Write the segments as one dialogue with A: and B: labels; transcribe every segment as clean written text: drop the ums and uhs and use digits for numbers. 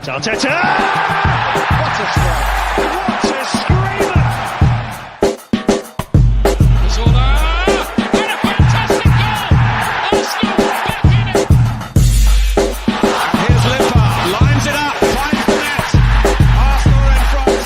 A: Arteta! What a strike! What a screamer! Zola! And a fantastic goal! Arsenal back in it! And here's Limpar, lines it up, finds the net. Arsenal in front.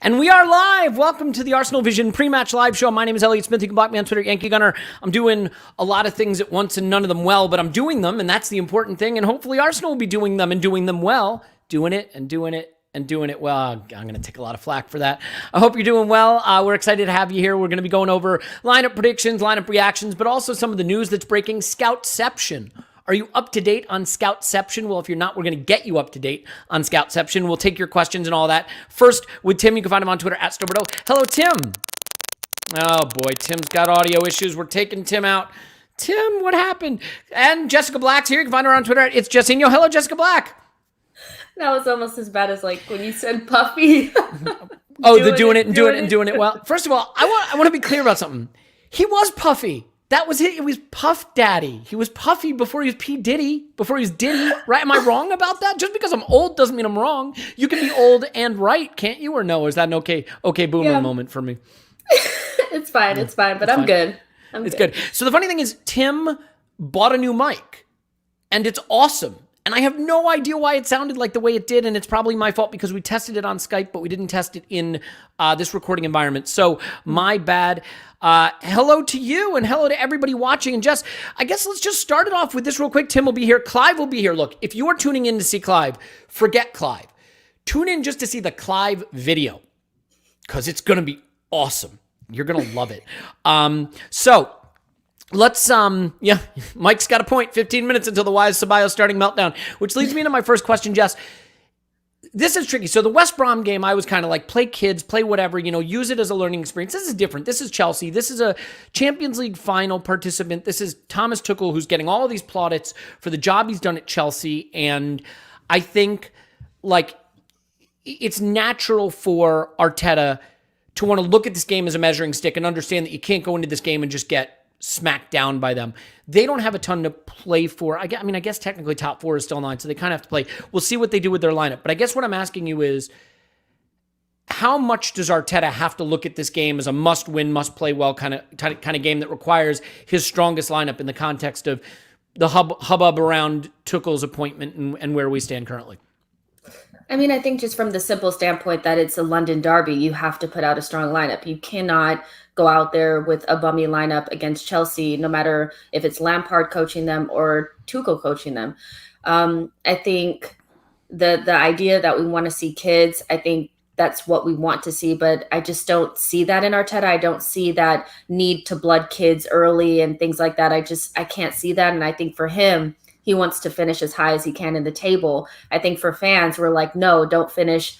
B: And we are live. Welcome to the Arsenal Vision pre-match live show. My name is Elliot Smith. You can block me on Twitter, Yankee Gunner. I'm doing a lot of things at once and none of them well, but I'm doing them, and that's the important thing. And hopefully Arsenal will be doing them and doing them well. Doing it and doing it and doing it well. I'm going to take a lot of flack for that. I hope you're doing well. We're excited to have you here. We're going to be going over lineup predictions, lineup reactions, but also some of the news that's breaking. Scoutception. Are you up to date on Scoutception? Well, if you're not, we're going to get you up to date on Scoutception. We'll take your questions and all that. First, with Tim, you can find him on Twitter at Stoberto. Hello, Tim. Oh, boy, Tim's got audio issues. We're taking Tim out. Tim, what happened? And Jessica Black's here. You can find her on Twitter at It's Jessinho. Hello, Jessica Black.
C: That was almost as bad as like when you said Puffy.
B: Oh, doing it well. First of all, I want to be clear about something. He was Puffy. That was it. It was Puff Daddy. He was Puffy before he was P. Diddy, before he was Diddy, right? Am I wrong about that? Just because I'm old doesn't mean I'm wrong. You can be old and right, can't you? Or no? Is that an okay boomer moment for me?
C: It's fine, but I'm good.
B: It's good. So the funny thing is, Tim bought a new mic, and it's awesome. And I have no idea why it sounded like the way it did, and it's probably my fault because we tested it on Skype, but we didn't test it in this recording environment. So my bad. Hello to you, and hello to everybody watching. And Jess, I guess let's just start it off with this real quick. Tim will be here. Clive will be here. Look, if you are tuning in to see Clive, forget Clive. Tune in just to see the Clive video, because it's going to be awesome. You're going to love it. So let's, Mike's got a point. 15 minutes until the Wise Ceballos starting meltdown, which leads me to my first question, Jess. This is tricky. So the West Brom game, I was kind of like, play kids, play whatever, use it as a learning experience. This is different. This is Chelsea. This is a Champions League final participant. This is Thomas Tuchel, who's getting all of these plaudits for the job he's done at Chelsea. And I think, like, it's natural for Arteta to want to look at this game as a measuring stick and understand that you can't go into this game and just get smacked down by them. They don't have a ton to play for. I guess technically top four is still in line, so they kind of have to play. We'll see what they do with their lineup. But I guess what I'm asking you is, how much does Arteta have to look at this game as a must-win, must-play well kind of game that requires his strongest lineup in the context of the hubbub around Tuchel's appointment and where we stand currently?
C: I mean, I think just from the simple standpoint that it's a London derby, you have to put out a strong lineup. You cannot go out there with a bummy lineup against Chelsea, no matter if it's Lampard coaching them or Tuchel coaching them. I think the idea that we want to see kids, I think that's what we want to see, but I just don't see that in Arteta. I don't see that need to blood kids early and things like that. I can't see that. And I think for him, he wants to finish as high as he can in the table. I think for fans, we're like, no, don't finish.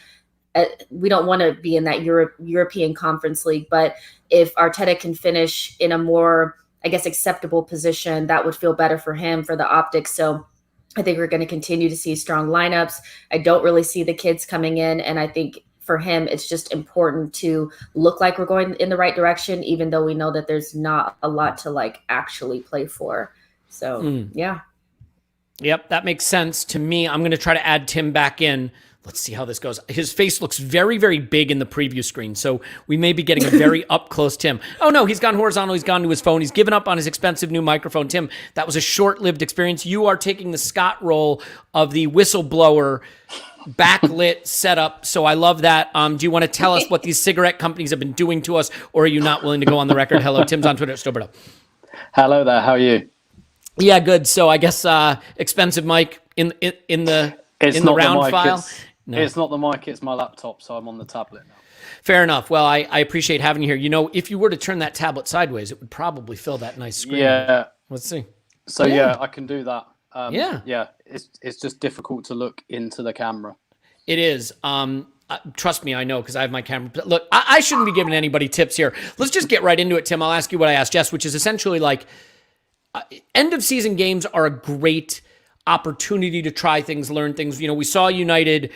C: We don't want to be in that European Conference League. But if Arteta can finish in a more, I guess, acceptable position, that would feel better for him, for the optics. So I think we're going to continue to see strong lineups. I don't really see the kids coming in. And I think for him, it's just important to look like we're going in the right direction, even though we know that there's not a lot to like actually play for. So, yeah.
B: Yep, that makes sense to me. I'm going to try to add Tim back in. Let's see how this goes. His face looks very, very big in the preview screen, so we may be getting a very up-close Tim. Oh, no, he's gone horizontal. He's gone to his phone. He's given up on his expensive new microphone. Tim, that was a short-lived experience. You are taking the Scott role of the whistleblower backlit setup, so I love that. Do you want to tell us what these cigarette companies have been doing to us, or are you not willing to go on the record? Hello, Tim's on Twitter. Stoberto.
D: Hello there. How are you?
B: Yeah, good. So I guess expensive mic in the round file.
D: No. It's not the mic. It's my laptop. So I'm on the tablet now.
B: Fair enough. Well, I appreciate having you here. If you were to turn that tablet sideways, it would probably fill that nice screen.
D: Yeah.
B: Let's see.
D: So yeah, I can do that.
B: Yeah.
D: It's just difficult to look into the camera.
B: It is. Trust me, I know, because I have my camera. Look, I shouldn't be giving anybody tips here. Let's just get right into it, Tim. I'll ask you what I asked Jess, which is essentially like, end of season games are a great opportunity to try things, learn things. We saw United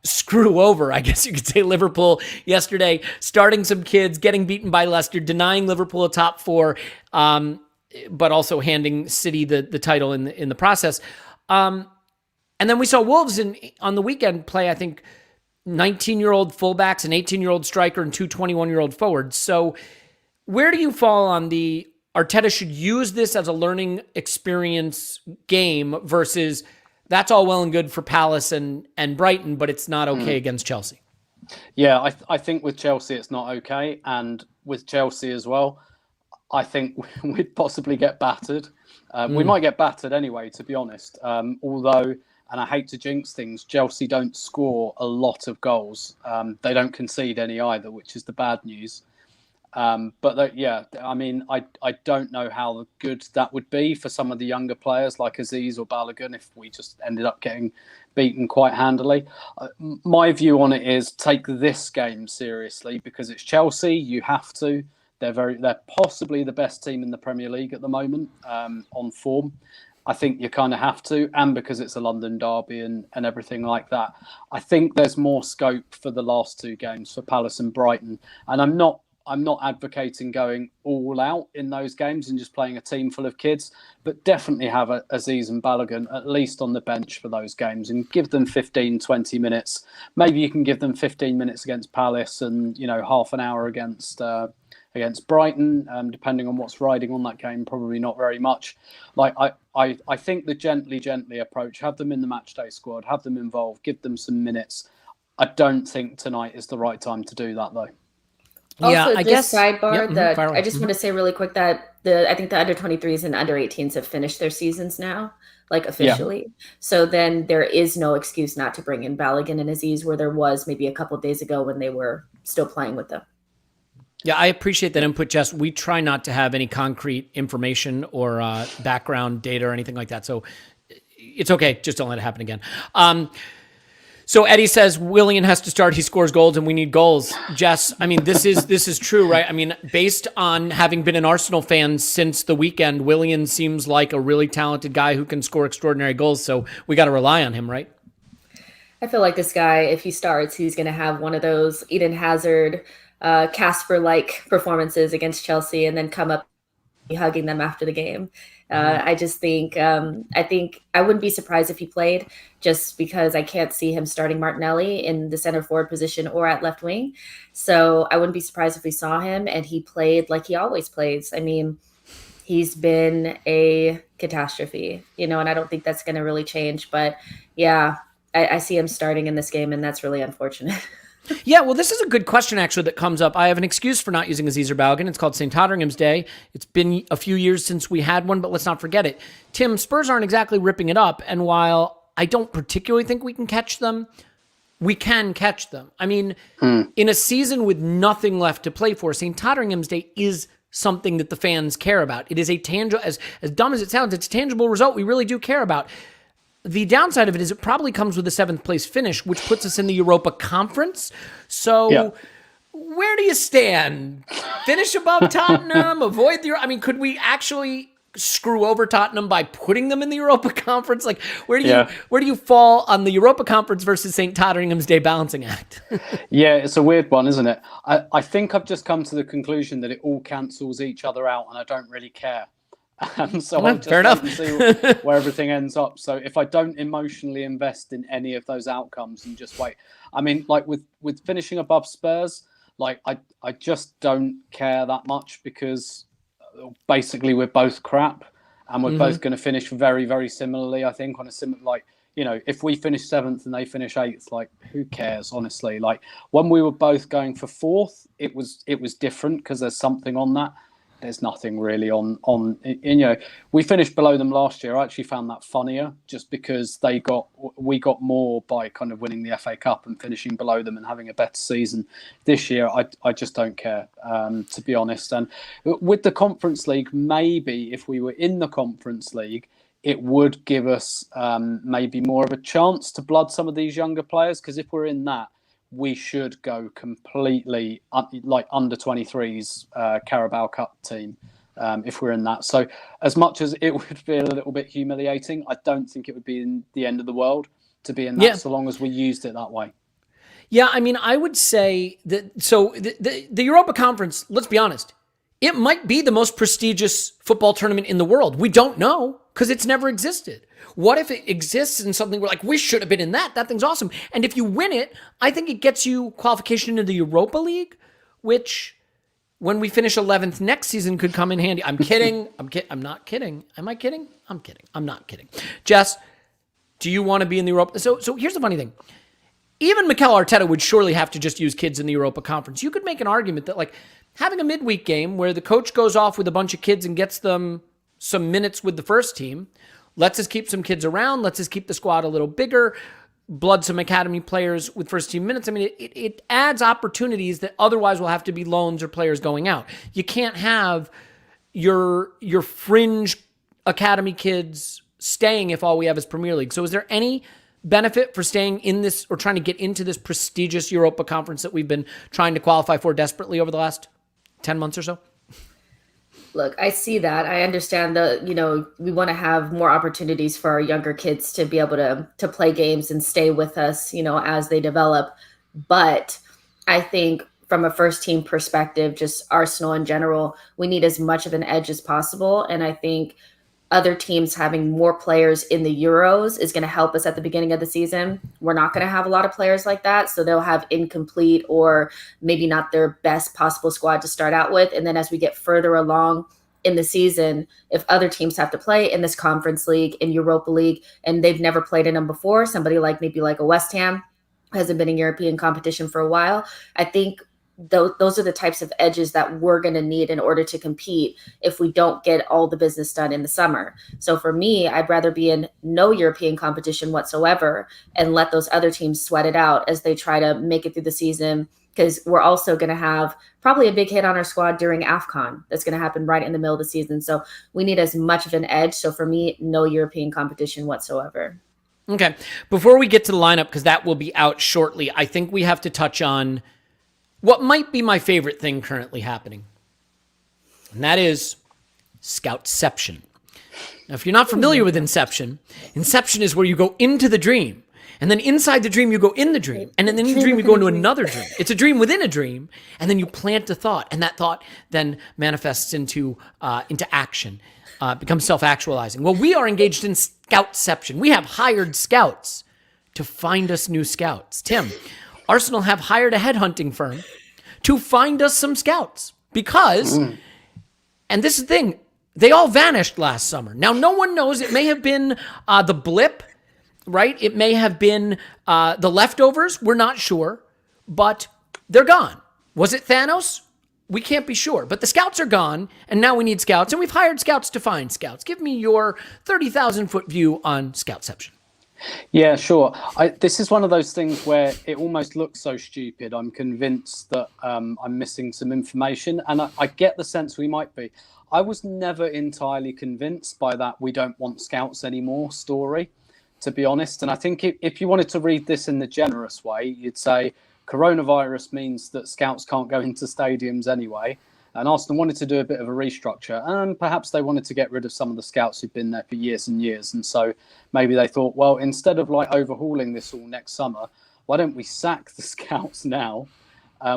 B: screw over, I guess you could say, Liverpool yesterday, starting some kids, getting beaten by Leicester, denying Liverpool a top four. but also handing City the title in the process. And then we saw Wolves on the weekend play, I think, 19-year-old fullbacks, an 18-year-old striker, and two 21-year-old forwards. So where do you fall on the Arteta should use this as a learning experience game versus that's all well and good for Palace and Brighton, but it's not okay against Chelsea?
D: Yeah, I think with Chelsea it's not okay. And with Chelsea as well, I think we'd possibly get battered. We might get battered anyway, to be honest. Although, and I hate to jinx things, Chelsea don't score a lot of goals. They don't concede any either, which is the bad news. I mean, I don't know how good that would be for some of the younger players like Aziz or Balogun if we just ended up getting beaten quite handily. My view on it is take this game seriously because it's Chelsea. You have to. They're possibly the best team in the Premier League at the moment on form. I think you kind of have to, and because it's a London derby and everything like that. I think there's more scope for the last two games for Palace and Brighton, and I'm not advocating going all out in those games and just playing a team full of kids, but definitely have Aziz and Balogun at least on the bench for those games and give them 15, 20 minutes. Maybe you can give them 15 minutes against Palace and, half an hour against Brighton, depending on what's riding on that game, probably not very much. I think the gently approach, have them in the matchday squad, have them involved, give them some minutes. I don't think tonight is the right time to do that, though.
C: Also,
B: I
C: just
B: guess
C: sidebar, I just want to say really quick that I think the under 23s and under 18s have finished their seasons now, officially. Yeah. So then there is no excuse not to bring in Balogun and Aziz where there was maybe a couple of days ago when they were still playing with them.
B: Yeah, I appreciate that input, Jess. We try not to have any concrete information or background data or anything like that. So it's okay. Just don't let it happen again. So Eddie says Willian has to start. He scores goals and we need goals. Jess, I mean, this is true, right? I mean, based on having been an Arsenal fan since the weekend, Willian seems like a really talented guy who can score extraordinary goals. So we got to rely on him, right?
C: I feel like this guy, if he starts, he's going to have one of those Eden Hazard, Casper-like performances against Chelsea and then come up hugging them after the game. I just think I wouldn't be surprised if he played just because I can't see him starting Martinelli in the center forward position or at left wing. So I wouldn't be surprised if we saw him and he played like he always plays. I mean, he's been a catastrophe, and I don't think that's going to really change. But yeah, I see him starting in this game and that's really unfortunate.
B: Yeah, well, this is a good question, actually, that comes up. I have an excuse for not using Aziz or Balogun. It's called St. Totteringham's Day. It's been a few years since we had one, but let's not forget it. Tim, Spurs aren't exactly ripping it up, and while I don't particularly think we can catch them, we can catch them. I mean, in a season with nothing left to play for, St. Totteringham's Day is something that the fans care about. It is a tangible, as dumb as it sounds, it's a tangible result we really do care about. The downside of it is it probably comes with a 7th place finish, which puts us in the Europa Conference. So Where do you stand? Finish above Tottenham? Avoid the... I mean, could we actually screw over Tottenham by putting them in the Europa Conference? Like, where do you fall on the Europa Conference versus St. Totteringham's Day balancing act?
D: Yeah, it's a weird one, isn't it? I think I've just come to the conclusion that it all cancels each other out and I don't really care. So I'll just wait and see where everything ends up. So if I don't emotionally invest in any of those outcomes and just wait, I mean, like with finishing above Spurs, like I just don't care that much because basically we're both crap and we're both going to finish very, very similarly. I think on a similar, like, if we finish 7th and they finish 8th, like who cares, honestly? Like when we were both going for 4th, it was different because there's something on that. There's nothing really on. We finished below them last year. I actually found that funnier just because we got more by kind of winning the FA Cup and finishing below them and having a better season. This year, I just don't care, to be honest. And with the Conference League, maybe if we were in the Conference League, it would give us maybe more of a chance to blood some of these younger players because if we're in that, we should go completely like under 23s Carabao Cup team if we're in that. So as much as it would feel a little bit humiliating, I don't think it would be in the end of the world to be in that so long as we used it that way. Yeah,
B: I mean, I would say that, so the Europa Conference, let's be honest, it might be the most prestigious football tournament in the world. We don't know because it's never existed. What if it exists in something we're like, we should have been in that? That thing's awesome. And if you win it, I think it gets you qualification into the Europa League, which when we finish 11th next season could come in handy. I'm kidding. I'm not kidding. Am I kidding? I'm kidding. I'm not kidding. Jess, do you want to be in the Europa? So here's the funny thing. Even Mikel Arteta would surely have to just use kids in the Europa Conference. You could make an argument that like having a midweek game where the coach goes off with a bunch of kids and gets them some minutes with the first team, lets us keep some kids around, lets us keep the squad a little bigger, blood some academy players with first team minutes. I mean, it adds opportunities that otherwise will have to be loans or players going out. You can't have your fringe academy kids staying if all we have is Premier League. So is there any benefit for staying in this or trying to get into this prestigious Europa Conference that we've been trying to qualify for desperately over the last 10 months or so?
C: Look, I see that. I understand that, we want to have more opportunities for our younger kids to be able to play games and stay with us, as they develop. But I think from a first team perspective, just Arsenal in general, we need as much of an edge as possible. And I think other teams having more players in the Euros is going to help us at the beginning of the season. We're not going to have a lot of players like that, so they'll have incomplete or maybe not their best possible squad to start out with. And then as we get further along in the season, if other teams have to play in this Conference League, in Europa League, and they've never played in them before, somebody like maybe like a West Ham hasn't been in European competition for a while, I think those are the types of edges that we're going to need in order to compete if we don't get all the business done in the summer. So for me, I'd rather be in no European competition whatsoever and let those other teams sweat it out as they try to make it through the season, because we're also going to have probably a big hit on our squad during AFCON. That's going to happen right in the middle of the season. So we need as much of an edge. So for me, no European competition whatsoever.
B: Okay. Before we get to the lineup, because that will be out shortly, I think we have to touch on what might be my favorite thing currently happening, and that is Scoutception. Now, if you're not familiar with Inception is where you go into the dream, and then inside the dream, you go in the dream, and then in the dream, you go into another dream. It's a dream within a dream, and then you plant a thought, and that thought then manifests into action, becomes self-actualizing. Well, we are engaged in Scoutception. We have hired scouts to find us new scouts. Tim, Arsenal have hired a headhunting firm to find us some scouts because, and this is the thing, they all vanished last summer. Now, no one knows. It may have been the blip, right? It may have been the leftovers. We're not sure, but they're gone. Was it Thanos? We can't be sure, but the scouts are gone, and now we need scouts, and we've hired scouts to find scouts. Give me your 30,000-foot view on Scoutception.
D: Yeah, sure. This is one of those things where it almost looks so stupid. I'm convinced that I'm missing some information, and I get the sense we might be. I was never entirely convinced by that "we don't want scouts anymore" story, to be honest. And I think if you wanted to read this in the generous way, you'd say coronavirus means that scouts can't go into stadiums anyway. And Arsenal wanted to do a bit of a restructure, and perhaps they wanted to get rid of some of the scouts who've been there for years and years. And so maybe they thought, well, instead of like overhauling this all next summer, why don't we sack the scouts now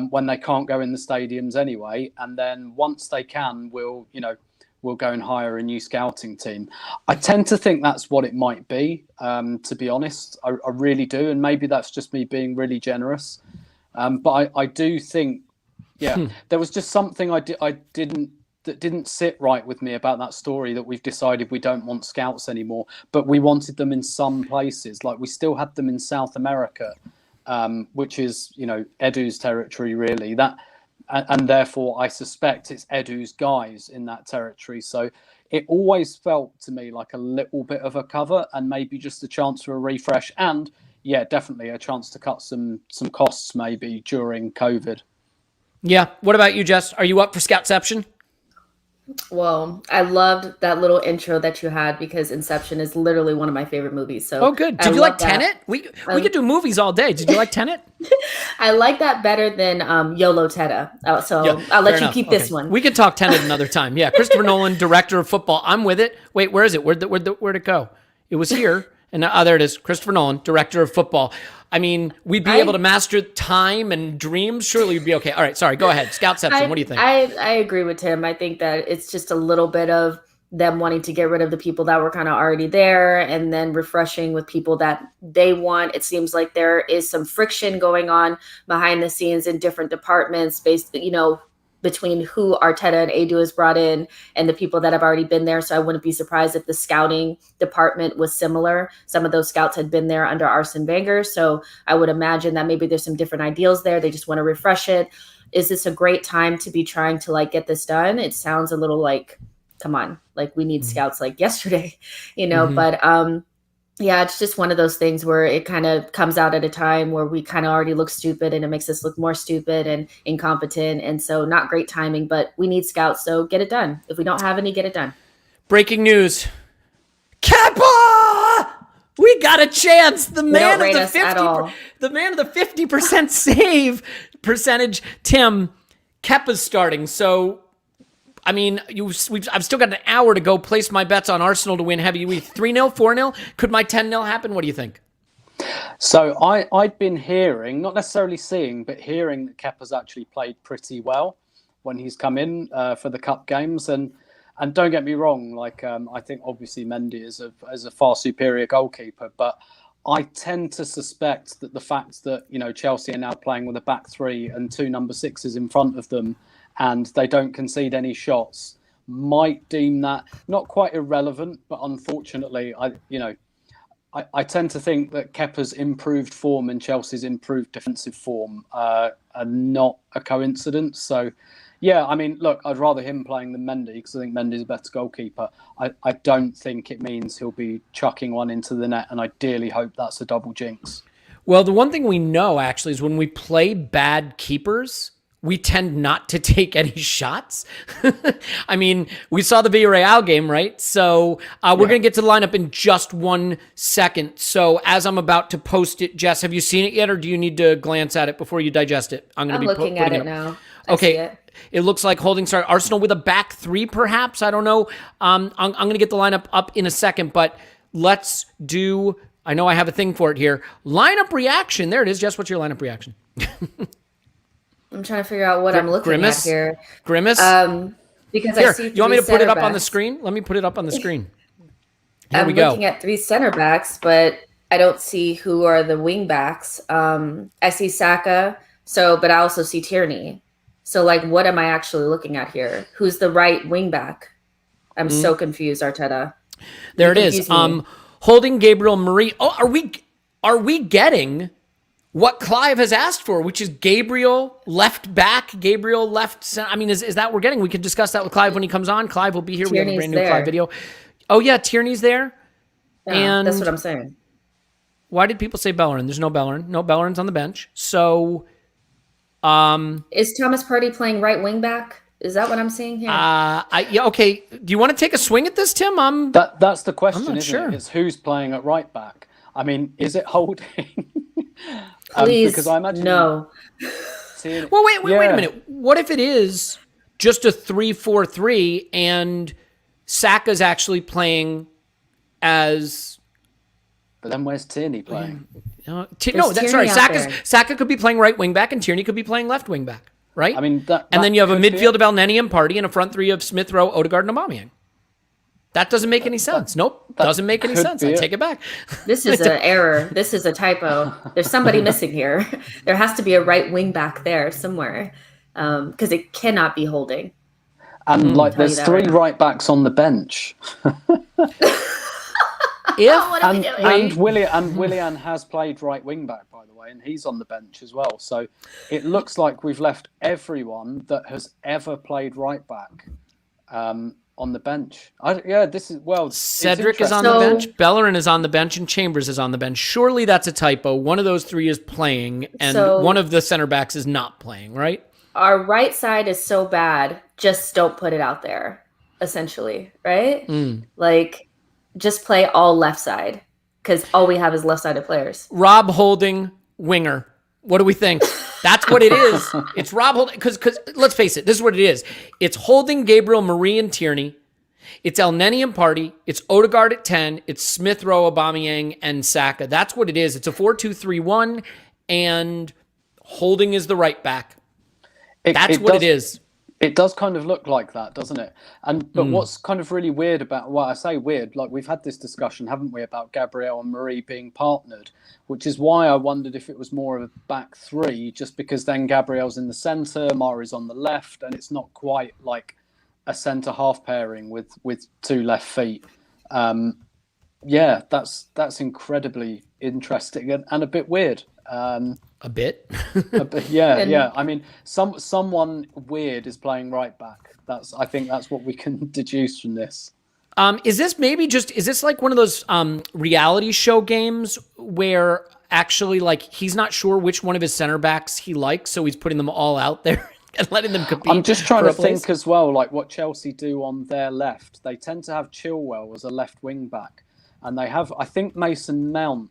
D: when they can't go in the stadiums anyway? And then once they can, we'll go and hire a new scouting team. I tend to think that's what it might be, to be honest. I really do. And maybe that's just me being really generous. But I do think, there was just something that didn't sit right with me about that story, that we've decided we don't want scouts anymore, but we wanted them in some places. Like we still had them in South America, which is, Edu's territory really. And therefore I suspect it's Edu's guys in that territory. So it always felt to me like a little bit of a cover and maybe just a chance for a refresh. And yeah, definitely a chance to cut some costs maybe during COVID.
B: Yeah. What about you, Jess? Are you up for Scoutception?
C: Well, I loved that little intro that you had because Inception is literally one of my favorite movies. So
B: good. Did you like Tenet? We could do movies all day. Did you like Tenet?
C: I like that better than YOLO Teta. I'll let you keep this one.
B: We could talk Tenet another time. Yeah, Christopher Nolan, director of football. I'm with it. Wait, where is it? Where'd it go? It was here, And there it is, Christopher Nolan, director of football. I mean, we'd be able to master time and dreams. Surely we'd be okay. All right, sorry, go ahead. Scoutception, what do you think?
C: I agree with Tim. I think that it's just a little bit of them wanting to get rid of the people that were kind of already there and then refreshing with people that they want. It seems like there is some friction going on behind the scenes in different departments based, between who Arteta and Edu has brought in and the people that have already been there. So I wouldn't be surprised if the scouting department was similar. Some of those scouts had been there under Arsene Wenger. So I would imagine that maybe there's some different ideals there. They just want to refresh it. Is this a great time to be trying to get this done? It sounds a little like, come on, we need scouts yesterday, but yeah, it's just one of those things where it kind of comes out at a time where we kind of already look stupid and it makes us look more stupid and incompetent. And so not great timing, but we need scouts. So get it done. If we don't have any, get it done.
B: Breaking news. Kepa! We got a chance. The man of the 50% save percentage. Tim, Kepa's starting. So I mean, I've still got an hour to go place my bets on Arsenal to win heavy. 3-0, 4-0? Could my 10-0 happen? What do you think?
D: So I'd been hearing, not necessarily seeing, but hearing that Kepa's actually played pretty well when he's come in for the cup games. And don't get me wrong, I think obviously Mendy is a far superior goalkeeper, but I tend to suspect that the fact that, Chelsea are now playing with a back three and 2 number 6s in front of them, and they don't concede any shots, might deem that not quite irrelevant, but unfortunately, I tend to think that Kepa's improved form and Chelsea's improved defensive form are not a coincidence. So, yeah, I mean, look, I'd rather him playing than Mendy because I think Mendy's a better goalkeeper. I don't think it means he'll be chucking one into the net, and I dearly hope that's a double jinx.
B: Well, the one thing we know, actually, is when we play bad keepers, we tend not to take any shots. I mean, we saw the Villarreal game, right? So we're going to get to the lineup in just 1 second. So as I'm about to post it, Jess, have you seen it yet, or do you need to glance at it before you digest it?
C: I'm looking at it now.
B: Okay. It looks like holding start Arsenal with a back three, perhaps. I don't know. I'm going to get the lineup up in a second, but let's do, I know I have a thing for it here. Lineup reaction. There it is. Jess, what's your lineup reaction?
C: I'm trying to figure out what I'm looking at here.
B: Grimace?
C: Because
B: here,
C: I see
B: you want me to put it up on the screen? Let me put it up on the screen. Here we go.
C: I'm looking at 3 center backs, but I don't see who are the wing backs. I see Saka, but I also see Tierney. So, what am I actually looking at here? Who's the right wing back? I'm so confused, Arteta.
B: There it is. Holding Gabriel Marie. Oh, are we getting what Clive has asked for, which is Gabriel left back, Gabriel left center? I mean, is that what we're getting? We can discuss that with Clive when he comes on. Clive will be here.
C: Tierney's
B: we have a brand new Clive video. Oh, yeah, Tierney's there.
C: Yeah,
B: and
C: that's what I'm saying.
B: Why did people say Bellerin? There's no Bellerin. No, Bellerin's on the bench. So,
C: is Thomas Partey playing right wing back? Is that what I'm seeing here?
B: Yeah, okay. Do you want to take a swing at this, Tim?
D: That's the question,
B: isn't
D: it? It's who's playing at right back. I mean, is it Holding?
C: Please,
D: because I imagine
C: no.
B: Well, wait a minute. What if it is just a 3-4-3 and Saka's actually playing as?
D: But then where's Tierney playing?
B: Saka could be playing right wing back and Tierney could be playing left wing back, right?
D: I mean,
B: and then you have a midfield of Elneny and Partey and a front three of Smith Rowe, Odegaard, and Aubameyang. That doesn't make any sense. Doesn't make any sense. I take it back.
C: This is an error. This is a typo. There's somebody missing here. There has to be a right wing back there somewhere because it cannot be Holding.
D: And there's 3 right backs on the bench. And Willian has played right wing back, by the way, and he's on the bench as well. So it looks like we've left everyone that has ever played right back on the bench.
B: Cedric is on the bench, Bellerin is on the bench, and Chambers is on the bench. Surely that's a typo. One of those 3 is playing, and one of the center backs is not playing, right?
C: Our right side is so bad, just don't put it out there, essentially, right? Just play all left side, because all we have is left-sided players.
B: Rob Holding, winger. What do we think? That's what it is. It's Rob Holding, because let's face it, this is what it is. It's Holding, Gabriel, Marie, and Tierney, It's El Neni and Partey. It's Odegaard at 10. It's Smith Rowe, Aubameyang, and Saka. That's what it is. It's a 4-2-3-1, and Holding is the right back. That's what it is.
D: It does kind of look like that, doesn't it? But what's kind of really weird about, well, I say weird, like we've had this discussion, haven't we, about Gabriel and Marie being partnered, which is why I wondered if it was more of a back three, just because then Gabriel's in the centre, Mari's on the left, and it's not quite like a centre half pairing with two left feet. Yeah, that's incredibly interesting and a bit weird.
B: A bit?
D: Yeah. I mean, someone weird is playing right back. I think that's what we can deduce from this.
B: Is this like one of those reality show games where actually like he's not sure which one of his center backs he likes, so he's putting them all out there and letting them compete?
D: I'm just trying to think as well, like what Chelsea do on their left. They tend to have Chilwell as a left wing back, and they have, I think, Mason Mount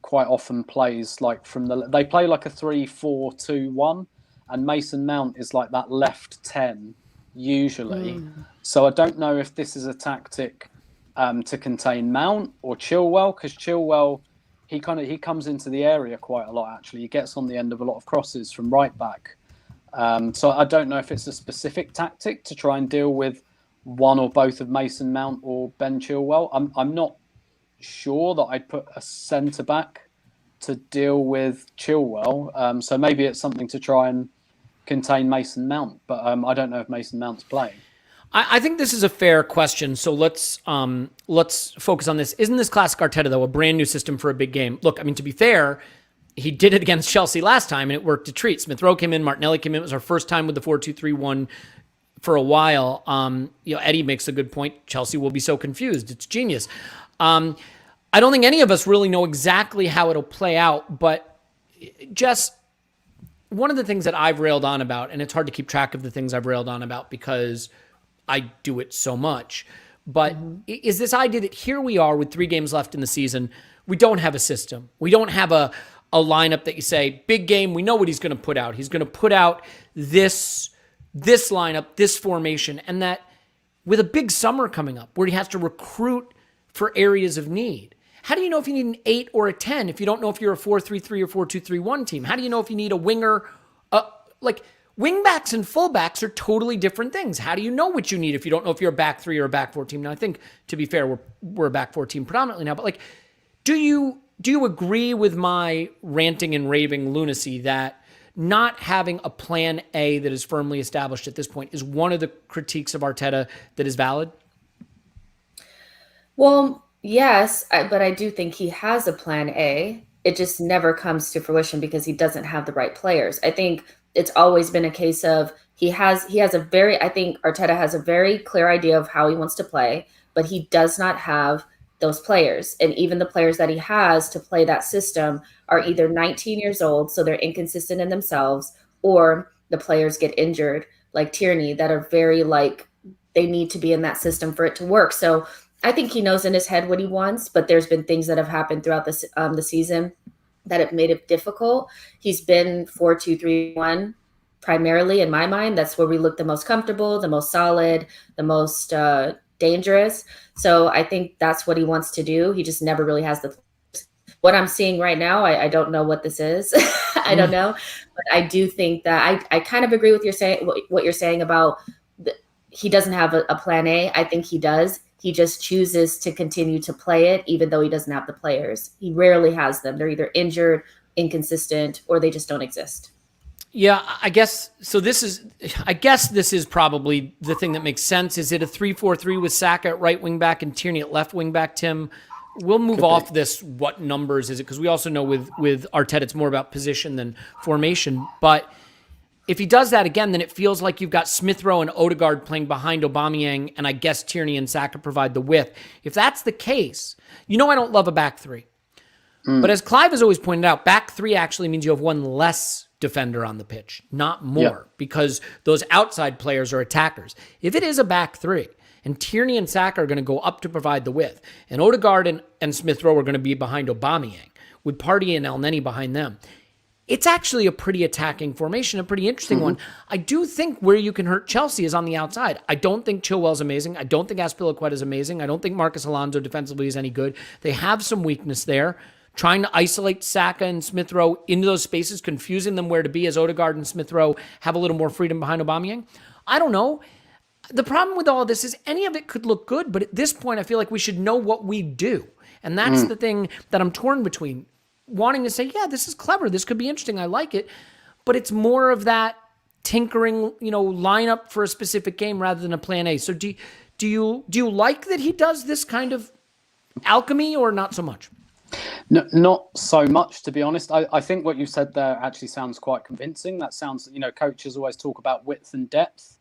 D: quite often plays like they play like a 3-4-2-1, and Mason Mount is like that left 10 usually. So I don't know if this is a tactic to contain Mount or Chilwell, because Chilwell he comes into the area quite a lot. Actually, he gets on the end of a lot of crosses from right back. So I don't know if it's a specific tactic to try and deal with one or both of Mason Mount or Ben Chilwell. I'm not sure that I'd put a centre back to deal with Chilwell. So maybe it's something to try and contain Mason Mount, but I don't know if Mason Mount's playing.
B: I think this is a fair question. So let's focus on this. Isn't this classic Arteta, though, a brand new system for a big game? Look, I mean, to be fair, he did it against Chelsea last time, and it worked a treat. Smith Rowe came in, Martinelli came in. It was our first time with the 4-2-3-1 for a while. Eddie makes a good point. Chelsea will be so confused. It's genius. I don't think any of us really know exactly how it'll play out, but just one of the things that I've railed on about, and it's hard to keep track of the things I've railed on about because I do it so much, but is this idea that here we are with 3 games left in the season. We don't have a system. We don't have a lineup that you say, big game, we know what he's going to put out. He's going to put out this lineup, this formation, and that with a big summer coming up where he has to recruit for areas of need. How do you know if you need an 8 or a 10 if you don't know if you're a 4-3-3 or 4-2-3-1 team? How do you know if you need a winger? Wingbacks and fullbacks are totally different things. How do you know what you need if you don't know if you're a back 3 or a back 4 team? Now, I think, to be fair, we're a back 4 team predominantly now, but do you agree with my ranting and raving lunacy that not having a plan A that is firmly established at this point is one of the critiques of Arteta that is valid?
C: Well, yes, but I do think he has a plan A. It just never comes to fruition because he doesn't have the right players. I think it's always been a case of I think Arteta has a very clear idea of how he wants to play, but he does not have those players. And even the players that he has to play that system are either 19 years old, so they're inconsistent in themselves, or the players get injured, like Tierney, that are very they need to be in that system for it to work. So I think he knows in his head what he wants, but there's been things that have happened throughout the season that have made it difficult. He's been 4-2-3-1 primarily in my mind. That's where we look the most comfortable, the most solid, the most dangerous. So I think that's what he wants to do. He just never really has what I'm seeing right now. I don't know what this is. I don't know, but I do think that I kind of agree with what you're saying about he doesn't have a plan A. I think he does. He just chooses to continue to play it, even though he doesn't have the players. He rarely has them. They're either injured, inconsistent, or they just don't exist.
B: Yeah, I guess this is probably the thing that makes sense. Is it a 3-4-3 with Saka at right wing back and Tierney at left wing back, Tim? We'll move off this. What numbers is it? Because we also know with Arteta, it's more about position than formation. But if he does that again, then it feels like you've got Smith Rowe and Odegaard playing behind Aubameyang, and I guess Tierney and Saka provide the width. If that's the case, I don't love a back 3. But as Clive has always pointed out, back 3 actually means you have one less defender on the pitch, not more, because those outside players are attackers. If it is a back 3, and Tierney and Saka are going to go up to provide the width, and Odegaard and Smith Rowe are going to be behind Aubameyang, with Partey and El Neni behind them, it's actually a pretty attacking formation, a pretty interesting one. I do think where you can hurt Chelsea is on the outside. I don't think Chilwell's amazing. I don't think Azpilicueta is amazing. I don't think Marcus Alonso defensively is any good. They have some weakness there. Trying to isolate Saka and Smith Rowe into those spaces, confusing them where to be as Odegaard and Smith Rowe have a little more freedom behind Aubameyang. I don't know. The problem with all of this is any of it could look good, but at this point, I feel like we should know what we do. And that's the thing that I'm torn between. Wanting to say, yeah, this is clever. This could be interesting. I like it. But it's more of that tinkering, lineup for a specific game rather than a plan A. So do you like that he does this kind of alchemy or not so much?
D: No, not so much, to be honest. I think what you said there actually sounds quite convincing. That sounds, coaches always talk about width and depth.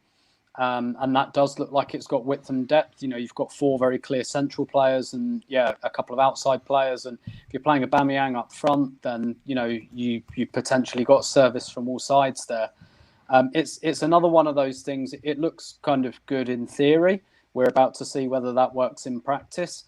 D: And that does look like it's got width and depth. You've got 4 very clear central players and, a couple of outside players. And if you're playing Aubameyang up front, then, you potentially got service from all sides there. It's another one of those things. It looks kind of good in theory. We're about to see whether that works in practice.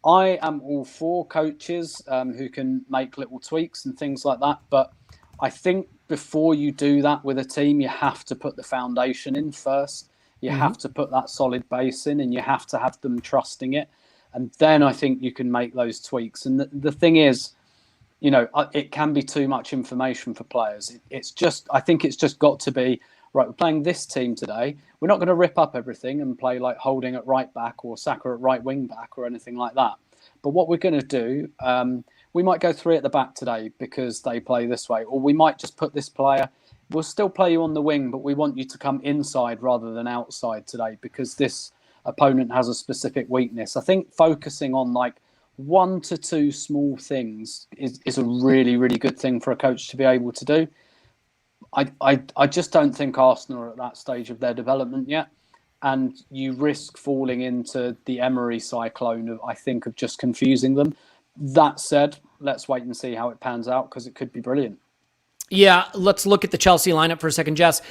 D: I am all for coaches who can make little tweaks and things like that. But I think before you do that with a team, you have to put the foundation in first. You have to put that solid base in and you have to have them trusting it. And then I think you can make those tweaks. And the thing is, it can be too much information for players. I think it's just got to be, right, we're playing this team today. We're not going to rip up everything and play like Holding at right back or Saka at right wing back or anything like that. But what we're going to do, we might go 3 at the back today because they play this way. Or we might just put this player, we'll still play you on the wing, but we want you to come inside rather than outside today because this opponent has a specific weakness. I think focusing on like 1 to 2 small things is a really, really good thing for a coach to be able to do. I just don't think Arsenal are at that stage of their development yet. And you risk falling into the Emery cyclone of just confusing them. That said, let's wait and see how it pans out because it could be brilliant.
B: Yeah, let's look at the Chelsea lineup for a second, Jess.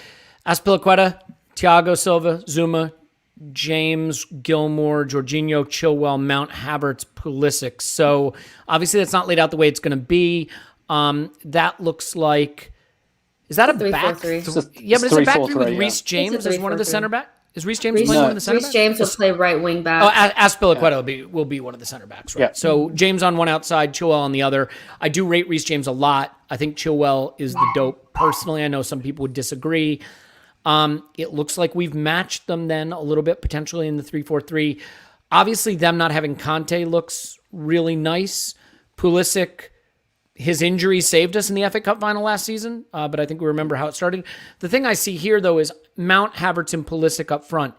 B: Azpilicueta, Thiago Silva, Zuma, James, Gilmore, Jorginho, Chilwell, Mount, Havertz, Pulisic. So obviously that's not laid out the way it's going to be. That looks like... Is that a back?
C: 3-4-3.
B: Yeah, but is it back
D: 3-4-3
B: with Reece James as one of the center back? Is Reece James playing one of the center backs?
C: Reece James will play right wing back.
B: Oh, Azpilicueta will be one of the center backs, right?
D: Yeah.
B: So James on one outside, Chilwell on the other. I do rate Reece James a lot. I think Chilwell is the dope. Personally, I know some people would disagree. It looks like we've matched them then a little bit, potentially in the 3-4-3. Obviously, them not having Conte looks really nice. Pulisic, his injury saved us in the FA Cup final last season, but I think we remember how it started. The thing I see here, though, is Mount, Havertz, and Pulisic up front.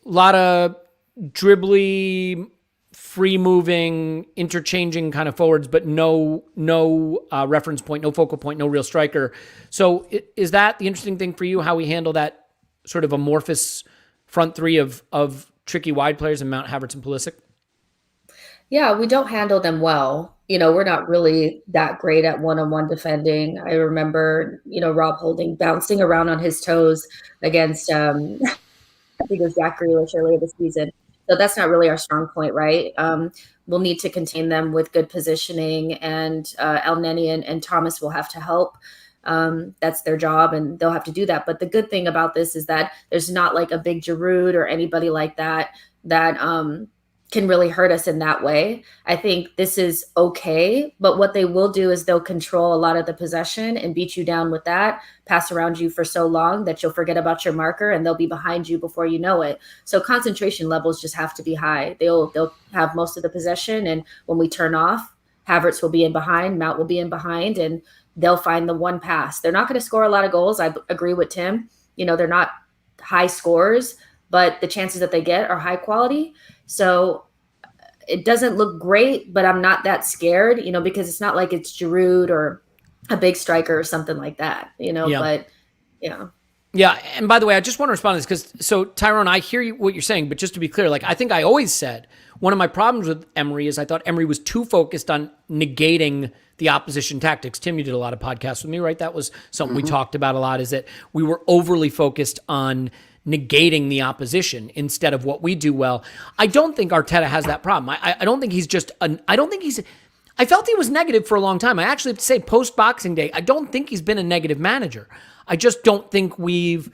B: A lot of dribbly, free-moving, interchanging kind of forwards, but no reference point, no focal point, no real striker. So is that the interesting thing for you, how we handle that sort of amorphous front three of tricky wide players in Mount, Havertz, and Pulisic?
C: Yeah, we don't handle them well. We're not really that great at one-on-one defending. I remember, Rob Holding bouncing around on his toes against, I think it was Jack Grealish earlier this season. So that's not really our strong point, right? We'll need to contain them with good positioning, and El Neni and Thomas will have to help. That's their job, and they'll have to do that. But the good thing about this is that there's not like a big Giroud or anybody like that can really hurt us in that way. I think this is okay, but what they will do is they'll control a lot of the possession and beat you down with that, pass around you for so long that you'll forget about your marker and they'll be behind you before you know it. So concentration levels just have to be high. They'll have most of the possession, and when we turn off, Havertz will be in behind, Mount will be in behind, and they'll find the one pass. They're not going to score a lot of goals. I agree with Tim. They're not high scorers, but the chances that they get are high quality. So it doesn't look great, but I'm not that scared, because it's not like it's Giroud or a big striker or something like that, but yeah.
B: Yeah. And by the way, I just want to respond to this so Tyrone, I hear what you're saying, but just to be clear, I think I always said one of my problems with Emery is I thought Emery was too focused on negating the opposition tactics. Tim, you did a lot of podcasts with me, right? That was something we talked about a lot, is that we were overly focused on negating the opposition instead of what we do well. I don't think Arteta has that problem. I don't think he's I felt he was negative for a long time. I actually have to say, post-Boxing Day, I don't think he's been a negative manager. I just don't think we've...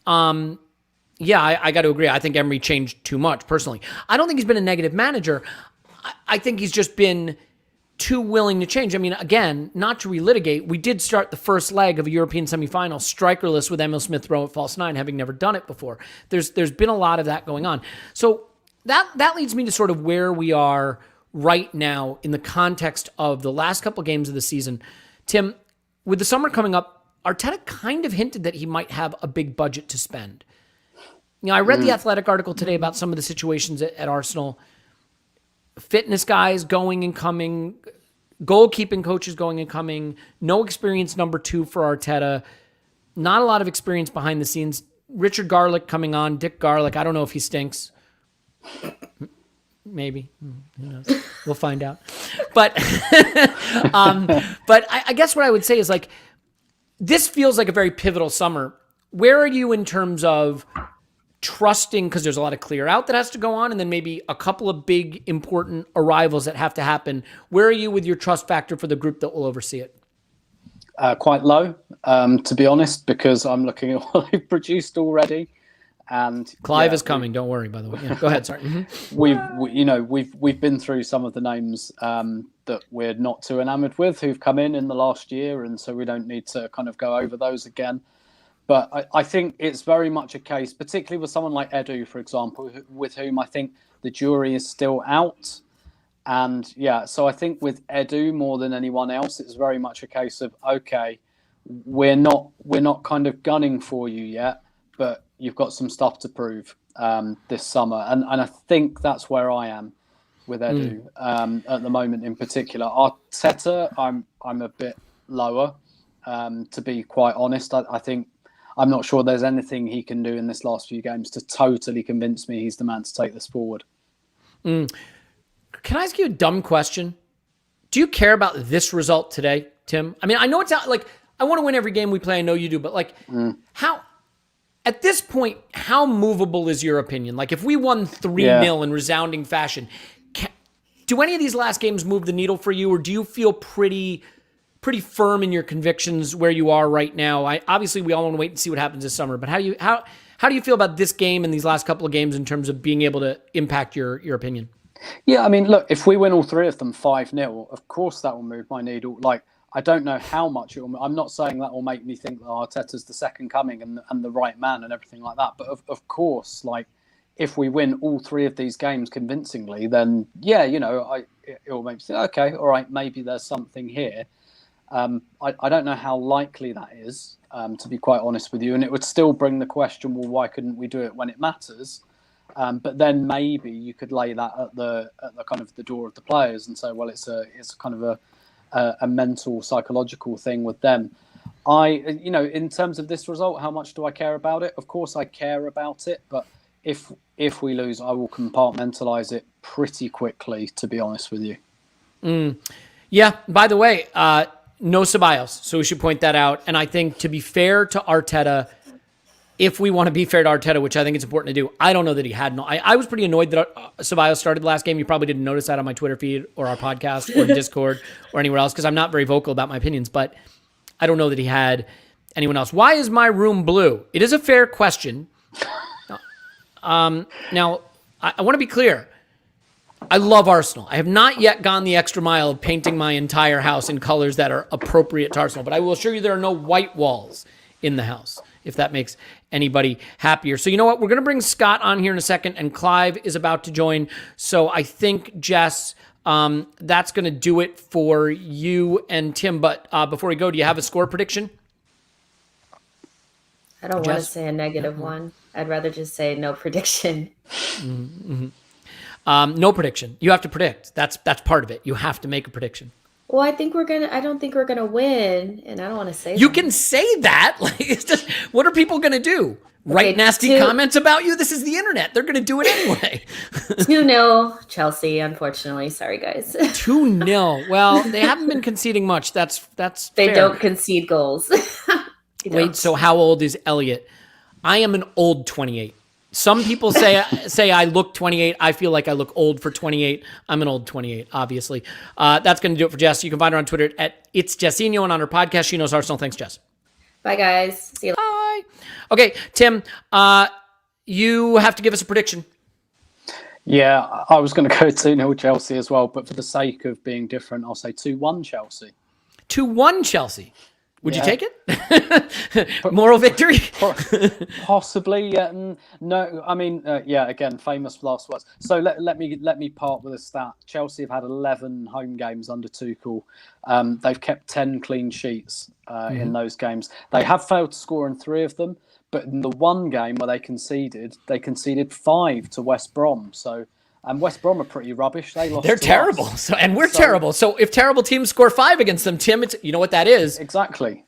B: I got to agree. I think Emery changed too much, personally. I don't think he's been a negative manager. I think he's just been too willing to change. I mean, again, not to relitigate, we did start the first leg of a European semifinal strikerless with Emil Smith Rowe at false nine, having never done it before. There's been a lot of that going on. So that leads me to sort of where we are right now in the context of the last couple of games of the season. Tim, with the summer coming up, Arteta kind of hinted that he might have a big budget to spend. I read the Athletic article today about some of the situations at Arsenal. Fitness guys going and coming, goalkeeping coaches going and coming, no experience number 2 for Arteta, not a lot of experience behind the scenes. Richard Garlick coming on, Dick Garlick, I don't know if he stinks. Maybe. Who knows? We'll find out. But I guess what I would say is, like, this feels like a very pivotal summer. Where are you in terms of trusting, because there's a lot of clear out that has to go on, and then maybe a couple of big important arrivals that have to happen. Where are you with your trust factor for the group that will oversee it?
D: Quite low, to be honest, because I'm looking at what they've produced already. And
B: Clive is coming. Don't worry, by the way. Yeah, go ahead. Sorry. Mm-hmm.
D: We've been through some of the names that we're not too enamored with who've come in the last year, and so we don't need to kind of go over those again. But I think it's very much a case, particularly with someone like Edu, for example, with whom I think the jury is still out. And so I think with Edu more than anyone else, it's very much a case of, okay, we're not kind of gunning for you yet, but you've got some stuff to prove this summer. And I think that's where I am with Edu at the moment in particular. Arteta, I'm a bit lower, to be quite honest. I think I'm not sure there's anything he can do in this last few games to totally convince me he's the man to take this forward.
B: Can I ask you a dumb question? Do you care about this result today, Tim? I mean, I know it's not like I want to win every game we play. I know you do, but like how, at this point, how movable is your opinion? Like if we won 3-0 in resounding fashion, do any of these last games move the needle for you, or do you feel pretty firm in your convictions where you are right now? Obviously we all want to wait and see what happens this summer, but how do you feel about this game and these last couple of games in terms of being able to impact your opinion?
D: Yeah, I mean, look, if we win all 3 of them 5-0, of course that will move my needle. Like, I don't know how much it will. I'm not saying that will make me think that Arteta's the second coming and the right man and everything like that. But of course, like, if we win all 3 of these games convincingly, then it will make me think, okay, all right, maybe there's something here. I don't know how likely that is, to be quite honest with you. And it would still bring the question, well, why couldn't we do it when it matters? But then maybe you could lay that at the kind of the door of the players and say, well, it's kind of a mental, psychological thing with them. In terms of this result, how much do I care about it? Of course I care about it, but if we lose, I will compartmentalize it pretty quickly, to be honest with you.
B: Yeah, by the way, no Ceballos, so we should point that out. And I think, to be fair to Arteta, if we want to be fair to Arteta, which I think it's important to do, I don't know that he had no. I was pretty annoyed that Ceballos started the last game. You probably didn't notice that on my Twitter feed or our podcast or Discord or anywhere else, because I'm not very vocal about my opinions, but I don't know that he had anyone else. Why is my room blue? It is a fair question. Now, I want to be clear. I love Arsenal. I have not yet gone the extra mile of painting my entire house in colors that are appropriate to Arsenal, but I will assure you there are no white walls in the house, if that makes anybody happier. So you know what? We're going to bring Scott on here in a second, and Clive is about to join. So I think, Jess, that's going to do it for you and Tim. But before we go, do you have a score prediction?
C: I don't want to say a negative one. I'd rather just say no prediction.
B: No prediction. You have to predict. That's part of it. You have to make a prediction.
C: Well, I don't think we're gonna win, and I don't want to say
B: you can say that. Like, it's just, what are people gonna do? Write nasty comments about you? This is the internet. They're gonna do it anyway.
C: 2-0 Chelsea, unfortunately. Sorry, guys.
B: 2-0. Well, they haven't been conceding much. That's
C: they
B: fair.
C: don't concede goals.
B: Wait, so how old is Elliot? I am an old 28. Some people say I look 28. I feel like I look old for 28. I'm an old 28, obviously. That's going to do it for Jess. You can find her on Twitter at It's Jessinho, and on her podcast, She Knows Arsenal. Thanks, Jess.
C: Bye, guys. See you.
B: Bye. Okay, Tim, you have to give us a prediction.
D: Yeah, I was going to go 2-0 Chelsea as well, but for the sake of being different, I'll say 2-1 Chelsea.
B: 2-1 Chelsea. Would you take it? Moral victory?
D: Possibly. No, I mean, again, famous last words. So let me part with a stat. Chelsea have had 11 home games under Tuchel. They've kept 10 clean sheets in those games. They have failed to score in 3 of them, but in the one game where they conceded 5 to West Brom. So, and West Brom are pretty rubbish. They're
B: terrible.
D: Us.
B: So we're terrible. So if terrible teams score 5 against them, Tim, you know what that is?
D: Exactly.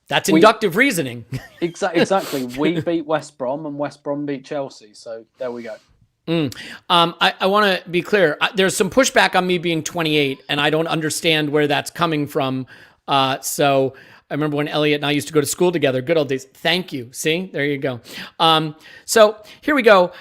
B: That's inductive reasoning.
D: Exactly. We beat West Brom and West Brom beat Chelsea. So there we go.
B: I want to be clear. There's some pushback on me being 28, and I don't understand where that's coming from. So I remember when Elliot and I used to go to school together. Good old days. Thank you. See, there you go. So here we go.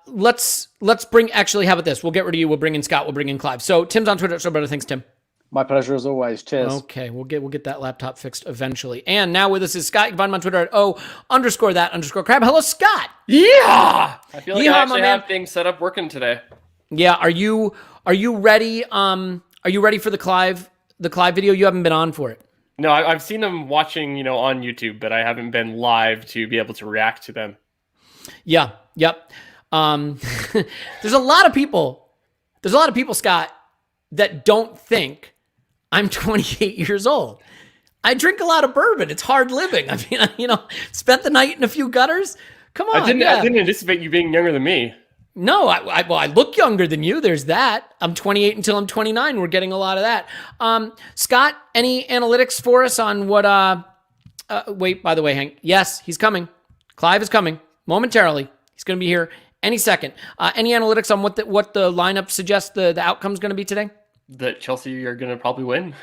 B: Let's bring. Actually, how about this? We'll get rid of you. We'll bring in Scott. We'll bring in Clive. So Tim's on Twitter. So better. Thanks, Tim.
D: My pleasure as always. Cheers.
B: Okay, we'll get that laptop fixed eventually. And now with us is Scott. You can find him on Twitter at _that_crab. Hello, Scott.
E: Yeah. I feel like I actually have things set up working today.
B: Yeah. Are you ready? Are you ready for the Clive video? You haven't been on for it.
E: No, I've seen them watching, on YouTube, but I haven't been live to be able to react to them.
B: Yeah. Yep. There's a lot of people, Scott, that don't think I'm 28 years old. I drink a lot of bourbon. It's hard living. I mean, spent the night in a few gutters. Come on.
E: I didn't anticipate you being younger than me.
B: No, I look younger than you. There's that. I'm 28 until I'm 29. We're getting a lot of that. Scott, any analytics for us on what, wait, by the way, Hank, yes, he's coming. Clive is coming momentarily. He's going to be here any second. Any analytics on what the lineup suggests the outcome's going to be today?
E: That Chelsea are going to probably win.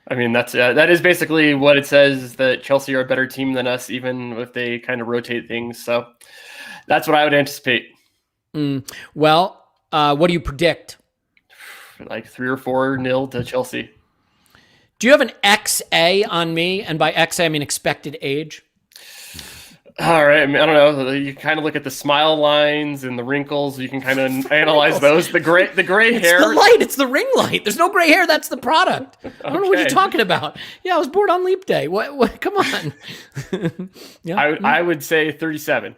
E: I mean, that is basically what it says, that Chelsea are a better team than us, even if they kind of rotate things. So that's what I would anticipate.
B: Well, what do you predict?
E: Like 3 or 4-0 to Chelsea.
B: Do you have an XA on me? And by XA, I mean expected age.
E: All right. I mean, I don't know. You kind of look at the smile lines and the wrinkles. You can kind of analyze those. The gray hair.
B: It's the light. It's the ring light. There's no gray hair. That's the product. I don't know what you're talking about. Yeah, I was born on Leap Day. What? Come on.
E: Yeah. I would say 37.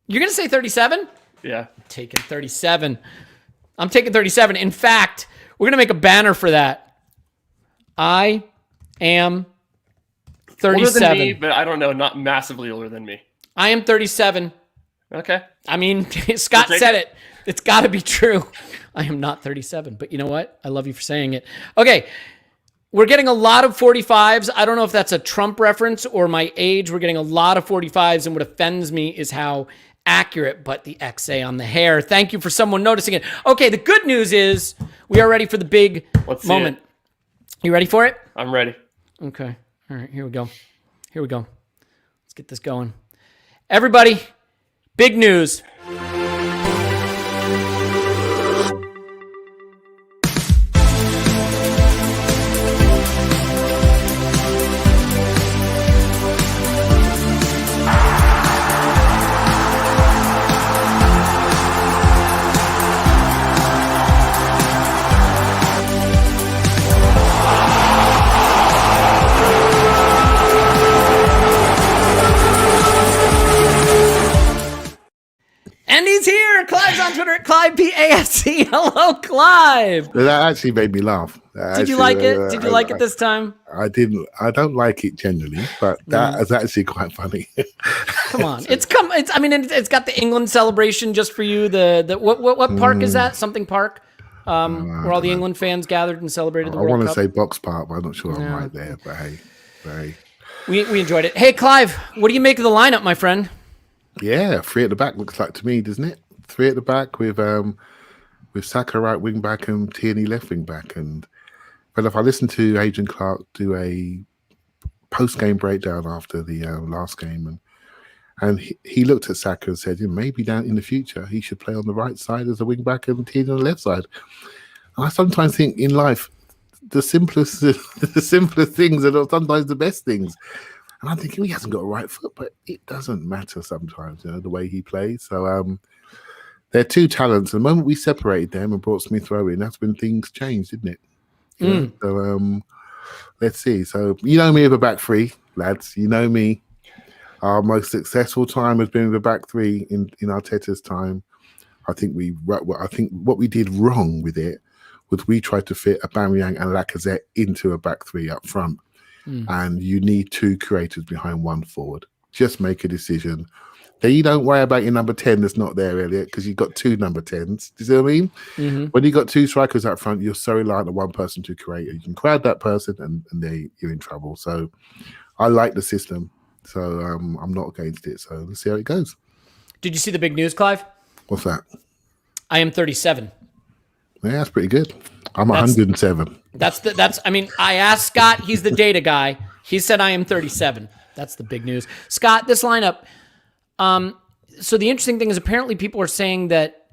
B: You're going to say 37?
E: Yeah.
B: Taking 37. I'm taking 37. In fact, we're going to make a banner for that. I am 37.
E: Older than me, but I don't know, not massively older than me.
B: I am 37.
E: Okay.
B: I mean, Scott said it. It's got to be true. I am not 37, but you know what? I love you for saying it. Okay. We're getting a lot of 45s. I don't know if that's a Trump reference or my age. We're getting a lot of 45s, and what offends me is how accurate, but the XA on the hair. Thank you for someone noticing it. Okay, the good news is we are ready for the big moment. You ready for it?
E: I'm ready.
B: Okay. All right, here we go. Let's get this going. Everybody, big news. And he's here. Clive's on Twitter at ClivePASC. Hello, Clive.
F: That actually made me laugh.
B: Did you like it? Did you like it this time?
F: I didn't. I don't like it generally, but that is actually quite funny.
B: Come on, it's got the England celebration just for you. The what park is that? Something Park, where all the England fans gathered and celebrated the World Cup.
F: I want to say Box Park, but I'm not sure I'm right there. But hey,
B: we enjoyed it. Hey, Clive, what do you make of the lineup, my friend?
F: Yeah, 3 at the back looks like to me, doesn't it? 3 at the back with Saka right wing back and Tierney left wing back. But if I listen to Adrian Clark do a post game breakdown after the last game, and And he looked at Saka and said, maybe down in the future, he should play on the right side as a wing back and Tierney on the left side. And I sometimes think in life, the simplest things are sometimes the best things. And I'm thinking, he hasn't got a right foot, but it doesn't matter sometimes, the way he plays. So they're two talents. The moment we separated them and brought Smith Rowe in, that's when things changed, didn't it? So let's see. So you know me with a back three, lads. You know me. Our most successful time has been with a back three in Arteta's time. I think what we did wrong with it was we tried to fit Aubameyang and Lacazette into a back three up front. And you need two creators behind one forward. Just make a decision. Then you don't worry about your number 10 that's not there, Elliot, because you've got two number 10s. Do you see what I mean? Mm-hmm. When you've got two strikers up front, you're so reliant on one person to create. You can crowd that person and you're in trouble. So I like the system. So I'm not against it. So let's see how it goes.
B: Did you see the big news, Clive?
F: What's that?
B: I am 37.
F: Yeah, that's pretty good. I'm 107.
B: I asked Scott, he's the data guy. He said I am 37. That's the big news. Scott, this lineup. So the interesting thing is apparently people are saying that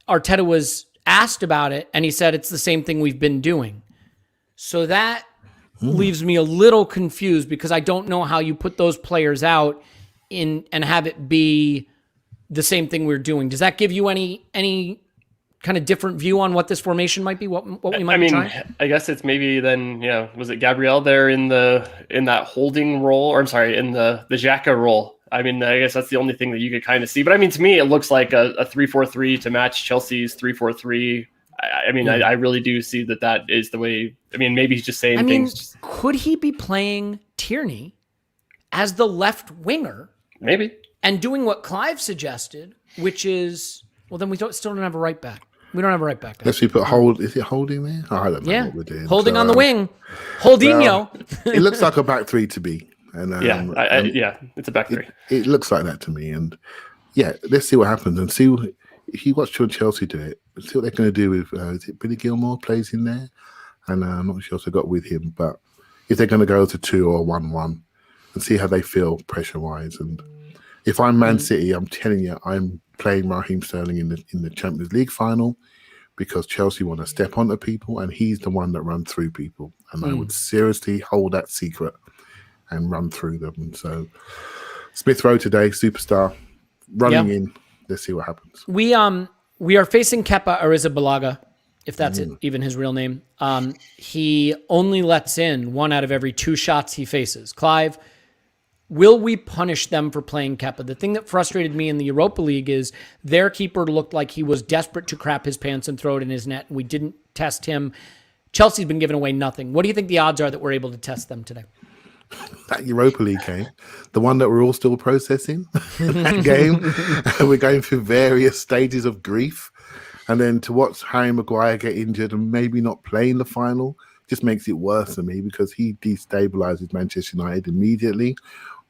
B: Arteta was asked about it and he said it's the same thing we've been doing. So that leaves me a little confused because I don't know how you put those players out in and have it be the same thing we're doing. Does that give you any kind of different view on what this formation might be? What we might be trying?
E: I guess it's maybe then, was it Gabriel there in that holding role, or I'm sorry, in the Xhaka role? I mean, I guess that's the only thing that you could kind of see. But I mean, to me, it looks like a 3-4-3 to match Chelsea's 3-4-3. I really do see that is the way. I mean, maybe he's just saying things.
B: Could he be playing Tierney as the left winger?
E: Maybe.
B: And doing what Clive suggested, which is, well, then we still don't have a right back. We don't have a right back.
F: Let's put hold. Is it holding there? Oh, I don't know what we're doing.
B: Holding on the wing. Holdinho.
F: It looks like a back three to me. And
E: it's a back three.
F: It looks like that to me. And let's see what happens and see if you watch Chelsea do it. See what they're going to do with is it Billy Gilmore plays in there, and I'm not sure I got with him, but if they're going to go to 2 or 1-1 and see how they feel pressure wise. And if I'm Man City, I'm telling you, I'm playing Raheem Sterling in the Champions League final because Chelsea want to step onto people, and he's the one that runs through people. And I would seriously hold that secret and run through them. And so Smith Rowe today, superstar, running in. Let's see what happens.
B: We are facing Kepa Arrizabalaga, if that's even his real name. He only lets in 1 out of every 2 shots he faces. Clive, will we punish them for playing Kepa? The thing that frustrated me in the Europa League is their keeper looked like he was desperate to crap his pants and throw it in his net, and we didn't test him. Chelsea's been giving away nothing. What do you think the odds are that we're able to test them today?
F: That Europa League game, the one that we're all still processing, that game, we're going through various stages of grief. And then to watch Harry Maguire get injured and maybe not play in the final just makes it worse for me because he destabilizes Manchester United immediately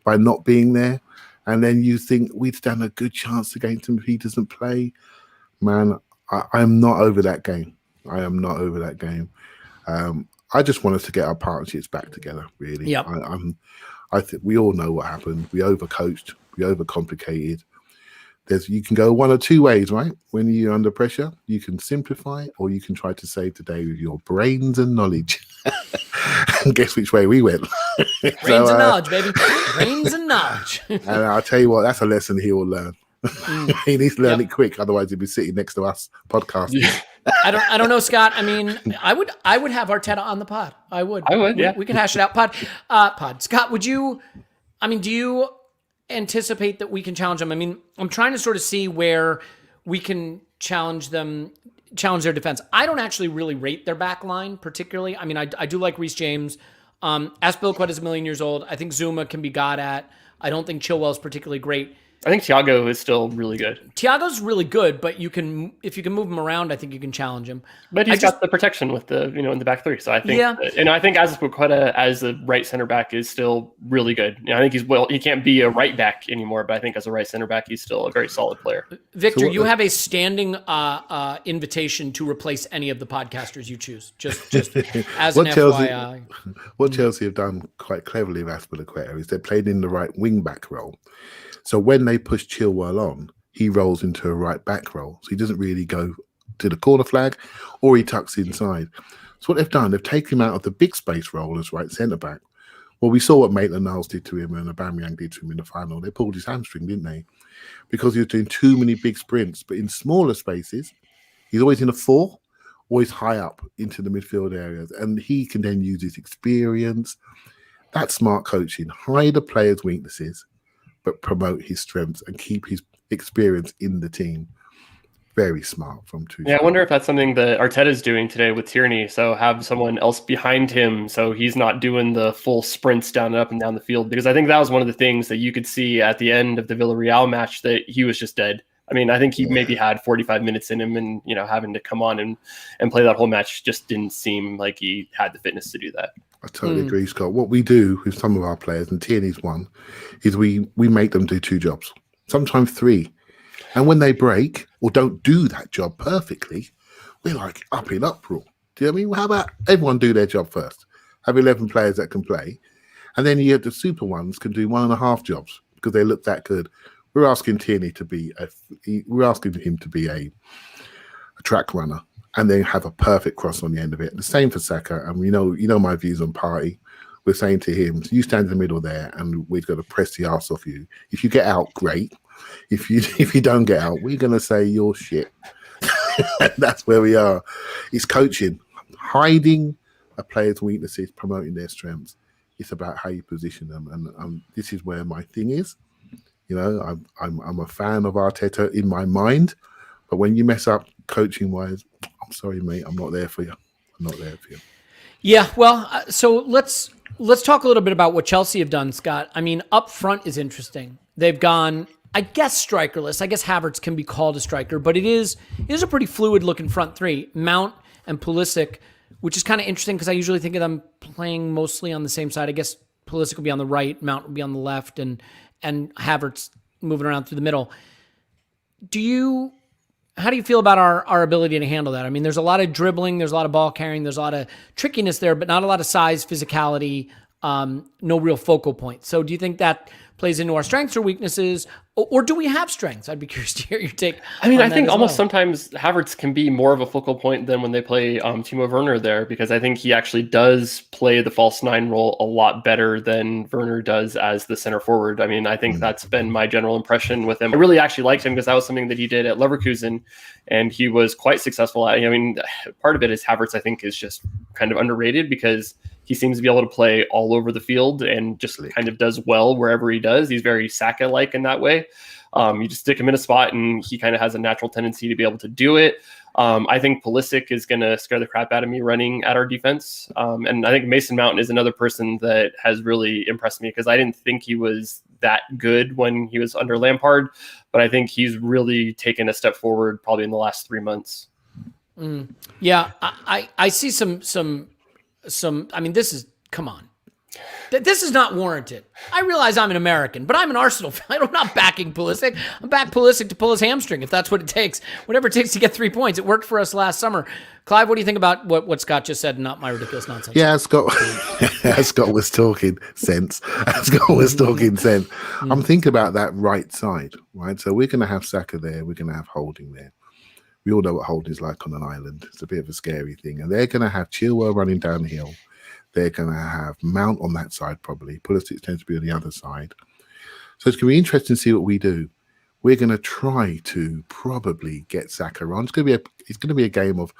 F: by not being there. And then you think we'd stand a good chance against him if he doesn't play. Man, I'm not over that game. I am not over that game. I just want us to get our partnerships back together, really.
B: Yep.
F: I think we all know what happened. We overcoached. We overcomplicated. You can go one or two ways, right? When you're under pressure, you can simplify or you can try to save the day with your brains and knowledge. And guess which way we went?
B: Brains and knowledge, baby. Brains and knowledge.
F: And I'll tell you what, that's a lesson he will learn. He needs to learn it quick, otherwise he'll be sitting next to us podcasting.
B: I don't know, Scott. I mean, I would have Arteta on the pod. I would.
E: Yeah.
B: We could hash it out. Pod. Scott, do you anticipate that we can challenge them? I mean, I'm trying to sort of see where we can challenge their defense. I don't actually really rate their back line particularly. I mean, I do like Reece James. Aspilicueta is 1 million years old. I think Zuma can be got at. I don't think Chilwell's particularly great.
E: I think Thiago is still really good.
B: Thiago's really good, but if you can move him around, I think you can challenge him.
E: But he's got the protection with the, in the back three. So I think, I think Azpilicueta as a right center back is still really good. I think he can't be a right back anymore, but I think as a right center back, he's still a very solid player.
B: Victor, you have a standing invitation to replace any of the podcasters you choose. Just as an FYI.
F: What Chelsea have done quite cleverly with Azpilicueta is they played in the right wing back role. So when they push Chilwell on, he rolls into a right back role. So he doesn't really go to the corner flag or he tucks inside. So what they've done, they've taken him out of the big space role as right centre back. Well, we saw what Maitland-Niles did to him and Aubameyang did to him in the final. They pulled his hamstring, didn't they? Because he was doing too many big sprints. But in smaller spaces, he's always in a 4, always high up into the midfield areas. And he can then use his experience. That's smart coaching. Hide a player's weaknesses, but promote his strengths and keep his experience in the team. Very smart from Tuchel.
E: Yeah, I wonder if that's something that Arteta's doing today with Tierney. So have someone else behind him so he's not doing the full sprints down and up and down the field. Because I think that was one of the things that you could see at the end of the Villarreal match, that he was just dead. I mean, I think he maybe had 45 minutes in him, and having to come on and play that whole match just didn't seem like he had the fitness to do that.
F: I totally agree, Scott. What we do with some of our players, and Tierney's one, is we make them do 2 jobs, sometimes 3. And when they break or don't do that job perfectly, we're like up in uproar. Do you know what I mean? How about everyone do their job first? Have 11 players that can play. And then you have the super ones can do 1.5 jobs because they look that good. We're asking Tierney to be a track runner and then have a perfect cross on the end of it. The same for Saka. And you know my views on Partey. We're saying to him, so you stand in the middle there and we're going to press the arse off you. If you get out, great. If you don't get out, we're going to say you're shit. That's where we are. It's coaching. Hiding a player's weaknesses, promoting their strengths. It's about how you position them. And this is where my thing is. I'm a fan of Arteta in my mind. But when you mess up coaching-wise, I'm sorry, mate. I'm not there for you. Yeah,
B: well, so let's talk a little bit about what Chelsea have done, Scott. I mean, up front is interesting. They've gone, I guess, strikerless. I guess Havertz can be called a striker, but it is a pretty fluid-looking front three. Mount and Pulisic, which is kind of interesting because I usually think of them playing mostly on the same side. I guess Pulisic will be on the right, Mount will be on the left, and Havertz moving around through the middle. How do you feel about our ability to handle that? I mean, there's a lot of dribbling, there's a lot of ball carrying, there's a lot of trickiness there, but not a lot of size, physicality, no real focal point. So do you think that plays into our strengths or weaknesses, or do we have strengths? I'd be curious to hear your take.
E: I mean, I think almost sometimes Havertz can be more of a focal point than when they play Timo Werner there, because I think he actually does play the false 9 role a lot better than Werner does as the center forward. I mean, I think that's been my general impression with him. I really actually liked him because that was something that he did at Leverkusen, and he was quite successful at. I mean, part of it is Havertz, I think, is just kind of underrated because he seems to be able to play all over the field and just kind of does well wherever he does. He's very Saka-like in that way. You just stick him in a spot and he kind of has a natural tendency to be able to do it. I think Pulisic is going to scare the crap out of me running at our defense. And I think Mason Mount is another person that has really impressed me because I didn't think he was that good when he was under Lampard, but I think he's really taken a step forward probably in the last 3 months.
B: Yeah, I see some, I mean, come on. This is not warranted. I realize I'm an American, but I'm an Arsenal fan. I'm not backing Pulisic. I'm backing Pulisic to pull his hamstring if that's what it takes. Whatever it takes to get 3 points. It worked for us last summer. Clive, what do you think about what Scott just said and not my ridiculous nonsense?
F: Yeah, Scott was talking sense. I'm thinking about that right side, right? So we're going to have Saka there. We're going to have Holding there. We all know what Holding is like on an island. It's a bit of a scary thing. And they're going to have Chilwell running downhill. They're going to have Mount on that side probably. Pulisic tends to be on the other side. So it's going to be interesting to see what we do. We're going to try to probably get Saka on. It's going to be a game of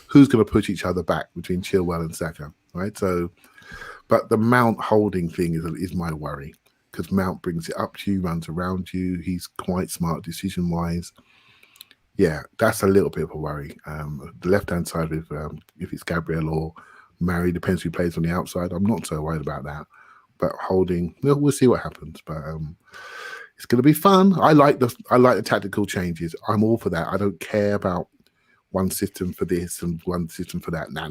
F: who's going to push each other back between Chilwell and Saka, right? So, but the Mount Holding thing is my worry because Mount brings it up to you, runs around you. He's quite smart decision-wise. Yeah, that's a little bit of a worry. The left-hand side, if it's Gabriel or Mari, depends who plays on the outside. I'm not so worried about that. But Holding, we'll see what happens. But It's going to be fun. I like the tactical changes. I'm all for that. I don't care about one system for this and one system for that. No.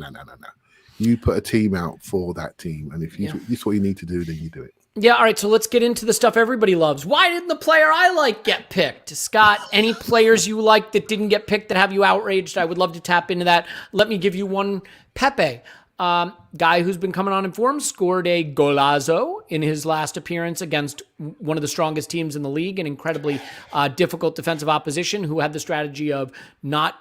F: You put a team out for that team, and if it's what you need to do, then you do it.
B: Yeah, all right, so let's get into the stuff everybody loves. Why didn't the player I like get picked? Scott, any players you like that didn't get picked that have you outraged? I would love to tap into that. Let me give you one. Pepe, guy who's been coming on in form, scored a golazo in his last appearance against one of the strongest teams in the league, an incredibly difficult defensive opposition who had the strategy of not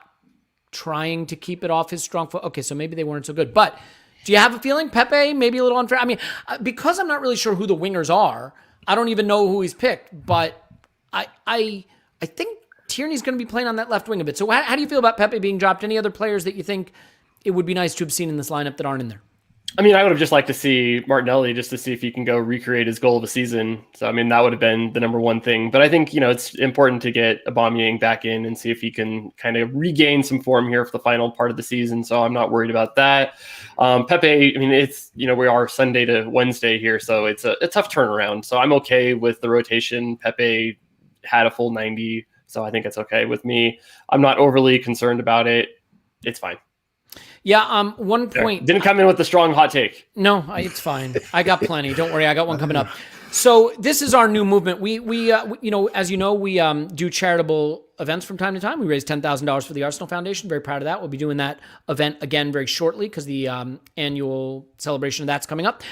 B: trying to keep it off his strong foot. Okay, so maybe they weren't so good. But do you have a feeling Pepe maybe a little unfair? I mean, because I'm not really sure who the wingers are, I don't even know who he's picked. But I think Tierney's going to be playing on that left wing a bit. So how do you feel about Pepe being dropped? Any other players that you think it would be nice to have seen in this lineup that aren't in there?
E: I mean, I would have just liked to see Martinelli just to see if he can go recreate his goal of the season. So, I mean, that would have been the number one thing. But I think, it's important to get Aubameyang back in and see if he can kind of regain some form here for the final part of the season. So I'm not worried about that. Pepe, I mean, it's, we are Sunday to Wednesday here, so it's a tough turnaround. So I'm okay with the rotation. Pepe had a full 90, so I think it's okay with me. I'm not overly concerned about it. It's fine.
B: Yeah, one point.
E: Didn't come in with a strong hot take.
B: No, it's fine. I got plenty. Don't worry, I got one coming up. So this is our new movement. We as you know, we do charitable events from time to time. We raise $10,000 for the Arsenal Foundation. Very proud of that. We'll be doing that event again very shortly because the annual celebration of that's coming up.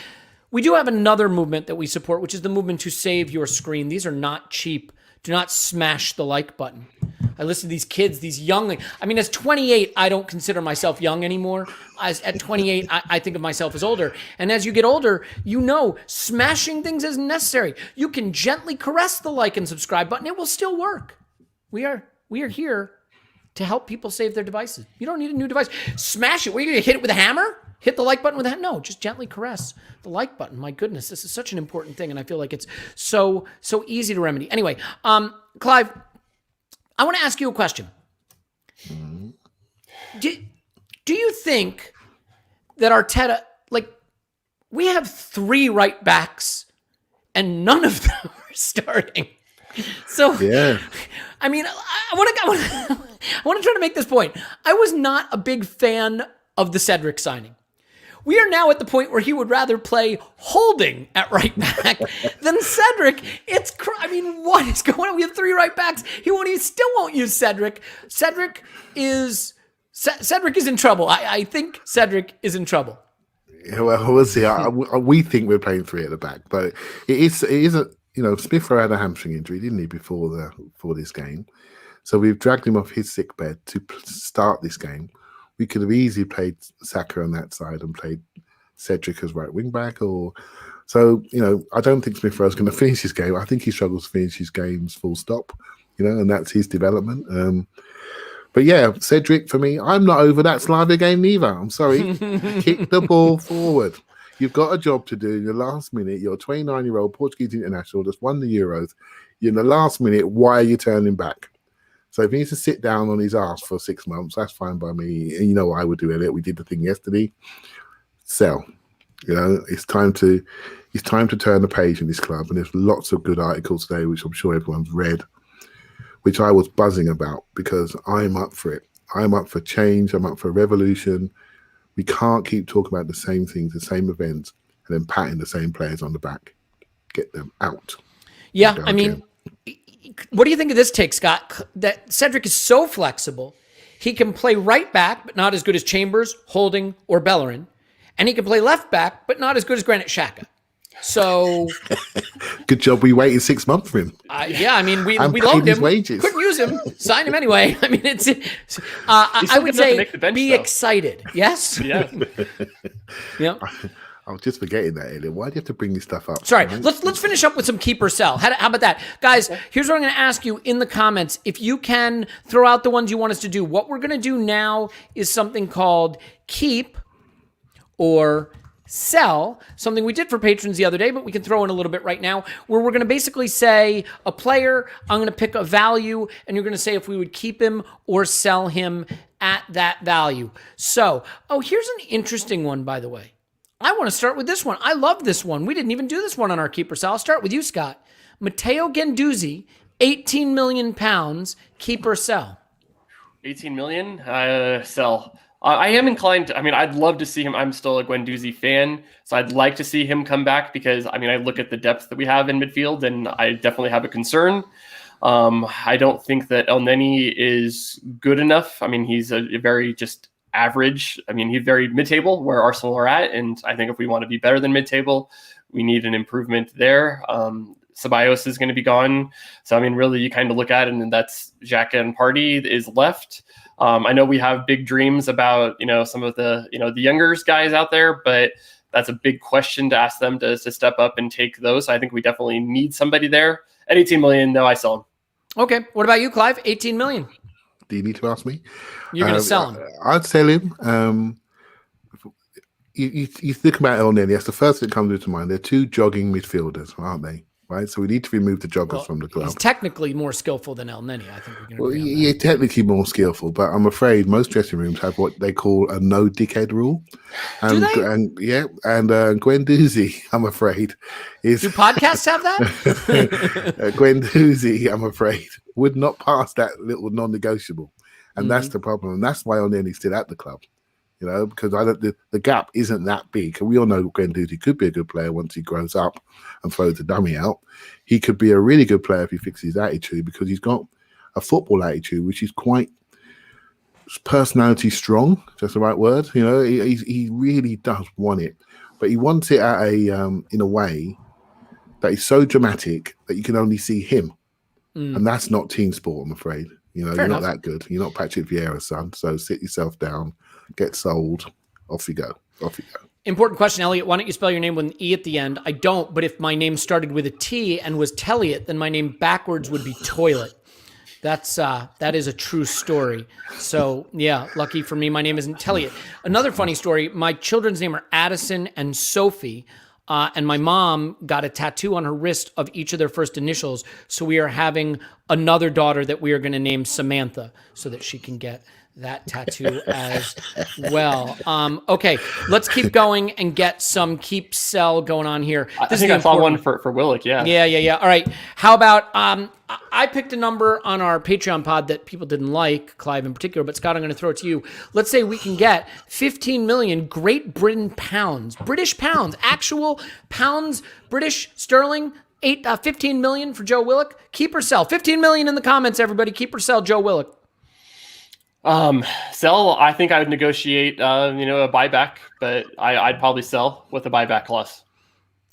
B: We do have another movement that we support, which is the movement to save your screen. These are not cheap. Do not smash the like button. I listen to these kids, these young. I mean, as 28, I don't consider myself young anymore. At 28, I think of myself as older. And as you get older, smashing things isn't necessary. You can gently caress the like and subscribe button. It will still work. We are here to help people save their devices. You don't need a new device. Smash it. What are you going to hit it with a hammer? Hit the like button with a hammer? No, just gently caress the like button. My goodness, this is such an important thing, and I feel like it's so easy to remedy. Anyway, Clive, I want to ask you a question. Do you think that Arteta, we have 3 right backs and none of them are starting? So, yeah. I mean, I want to try to make this point. I was not a big fan of the Cedric signing. We are now at the point where he would rather play Holding at right back than Cedric. What is going on? We have 3 right backs. He still won't use Cedric. Cedric is in trouble. I think Cedric is in trouble.
F: Yeah, well, we'll see. We think we're playing 3 at the back, but it is a Smith Rowe had a hamstring injury, didn't he, before this game? So we've dragged him off his sick bed to start this game. We could have easily played Saka on that side and played Cedric as right wing back. I don't think Smith Rowe's going to finish his game. I think he struggles to finish his games full stop, and that's his development. But yeah, Cedric, for me, I'm not over that Slavia game neither. I'm sorry. Kick the ball forward. You've got a job to do in the last minute. You're a 29-year-old Portuguese international, just won the Euros. You're in the last minute. Why are you turning back? So if he needs to sit down on his ass for 6 months, that's fine by me. And you know what I would do, Elliot? We did the thing yesterday. Sell. It's time to turn the page in this club. And there's lots of good articles today, which I'm sure everyone's read, which I was buzzing about because I'm up for it. I'm up for change. I'm up for revolution. We can't keep talking about the same things, the same events, and then patting the same players on the back. Get them out.
B: Yeah, I mean, what do you think of this take, Scott? That Cedric is so flexible. He can play right back, but not as good as Chambers, Holding, or Bellerin. And he can play left back, but not as good as Granit Xhaka. So
F: good job we waited 6 months for him.
B: Yeah, I mean, we loved him.
F: Wages.
B: Couldn't use him. Sign him anyway. I mean, I would say be excited. Yes?
E: Yeah.
B: Yeah.
F: I was just forgetting that, Elliot. Why do you have to bring this stuff up?
B: Sorry, let's finish up with some keep or sell. How about that? Guys, here's what I'm going to ask you in the comments. If you can throw out the ones you want us to do. What we're going to do now is something called keep or sell, something we did for patrons the other day, but we can throw in a little bit right now, where we're going to basically say a player, I'm going to pick a value, and you're going to say if we would keep him or sell him at that value. So, here's an interesting one, by the way. I want to start with this one. I love this one. We didn't even do this one on our keep or sell. I'll start with you, Scott. Matteo Guendouzi, 18 million pounds, keep or sell?
E: 18 million? Sell. I am inclined to, I'd love to see him. I'm still a Guendouzi fan, so I'd like to see him come back because, I look at the depth that we have in midfield and I definitely have a concern. I don't think that El Neni is good enough. He's a very just average. He's very mid-table where Arsenal are at, and I think if we want to be better than mid-table, we need an improvement there. Ceballos is going to be gone. So, really, you kind of look at it, and that's Xhaka and Partey is left. I know we have big dreams about, some of the, the younger guys out there, but that's a big question to ask them to step up and take those. So I think we definitely need somebody there. At 18 million, no, I sell him.
B: Okay. What about you, Clive? 18 million.
F: Do you need to ask me?
B: You're going to sell him.
F: I'd sell him. You think about El Neni, that's the first thing that comes into mind. They're two jogging midfielders, aren't they? Right, so we need to remove the joggers from the club.
B: He's technically more skillful than El Neni, I think.
F: We're technically more skillful, but I'm afraid most dressing rooms have what they call a no dickhead rule.
B: Do they?
F: And Guendouzi, I'm afraid, is.
B: Do podcasts have that?
F: Guendouzi, I'm afraid, would not pass that little non-negotiable, and that's the problem, and that's why El Neni's still at the club. Because the gap isn't that big. And we all know Guendouzi could be a good player once he grows up and throws the dummy out. He could be a really good player if he fixes his attitude, because he's got a football attitude, which is quite personality strong. That's the right word. He really does want it, but he wants it at in a way that is so dramatic that you can only see him. And that's not team sport, I'm afraid. You're not that good. You're not Patrick Vieira's son. So sit yourself down, get sold, off you go.
B: Important question, Elliot. Why don't you spell your name with an E at the end? I don't, but if my name started with a T and was Telliot, then my name backwards would be Toilet. That is a true story. So yeah, lucky for me, my name isn't Telliot. Another funny story, my children's name are Addison and Sophie. And my mom got a tattoo on her wrist of each of their first initials. So we are having another daughter that we are going to name Samantha so that she can get that tattoo as well. Okay, let's keep going and get some keep sell going on here.
E: I think I saw one for Willock. Yeah.
B: All right. How about I picked a number on our Patreon pod that people didn't like, Clive in particular, but Scott, I'm going to throw it to you. Let's say we can get 15 million Great Britain pounds, British pounds, actual pounds, British sterling. 15 million for Joe Willock. Keep or sell? 15 million in the comments, everybody. Keep or sell Joe Willock.
E: Sell. I think I would negotiate, a buyback, but I'd probably sell with a buyback clause.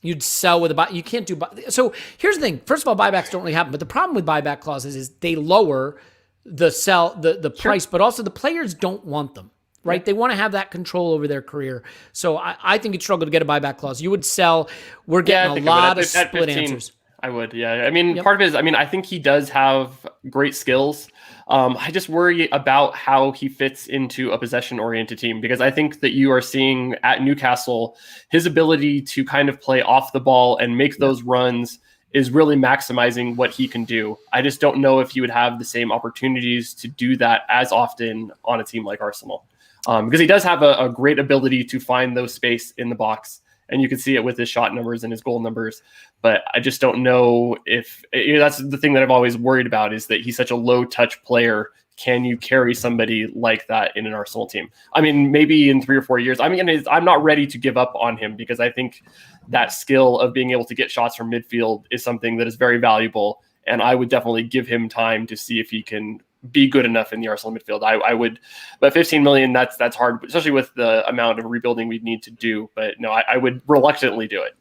B: You'd sell with a buy. You can't do buy. So here's the thing. First of all, buybacks don't really happen, but the problem with buyback clauses is they lower the price, but also the players don't want them, right? Yeah. They want to have that control over their career. So I think you'd struggle to get a buyback clause. You would sell. We're getting a lot of split
E: 15,
B: answers.
E: I would, yeah. Part of it is, I think he does have great skills. I just worry about how he fits into a possession-oriented team, because I think that you are seeing at Newcastle his ability to kind of play off the ball and make those runs is really maximizing what he can do. I just don't know if he would have the same opportunities to do that as often on a team like Arsenal, because he does have a great ability to find those space in the box. And you can see it with his shot numbers and his goal numbers. But I just don't know if that's the thing that I've always worried about, is that he's such a low touch player. Can you carry somebody like that in an Arsenal team? Maybe in 3 or 4 years. I'm not ready to give up on him, because I think that skill of being able to get shots from midfield is something that is very valuable. And I would definitely give him time to see if he can be good enough in the Arsenal midfield. I would, but 15 million, that's hard, especially with the amount of rebuilding we'd need to do. But no, I would reluctantly do it.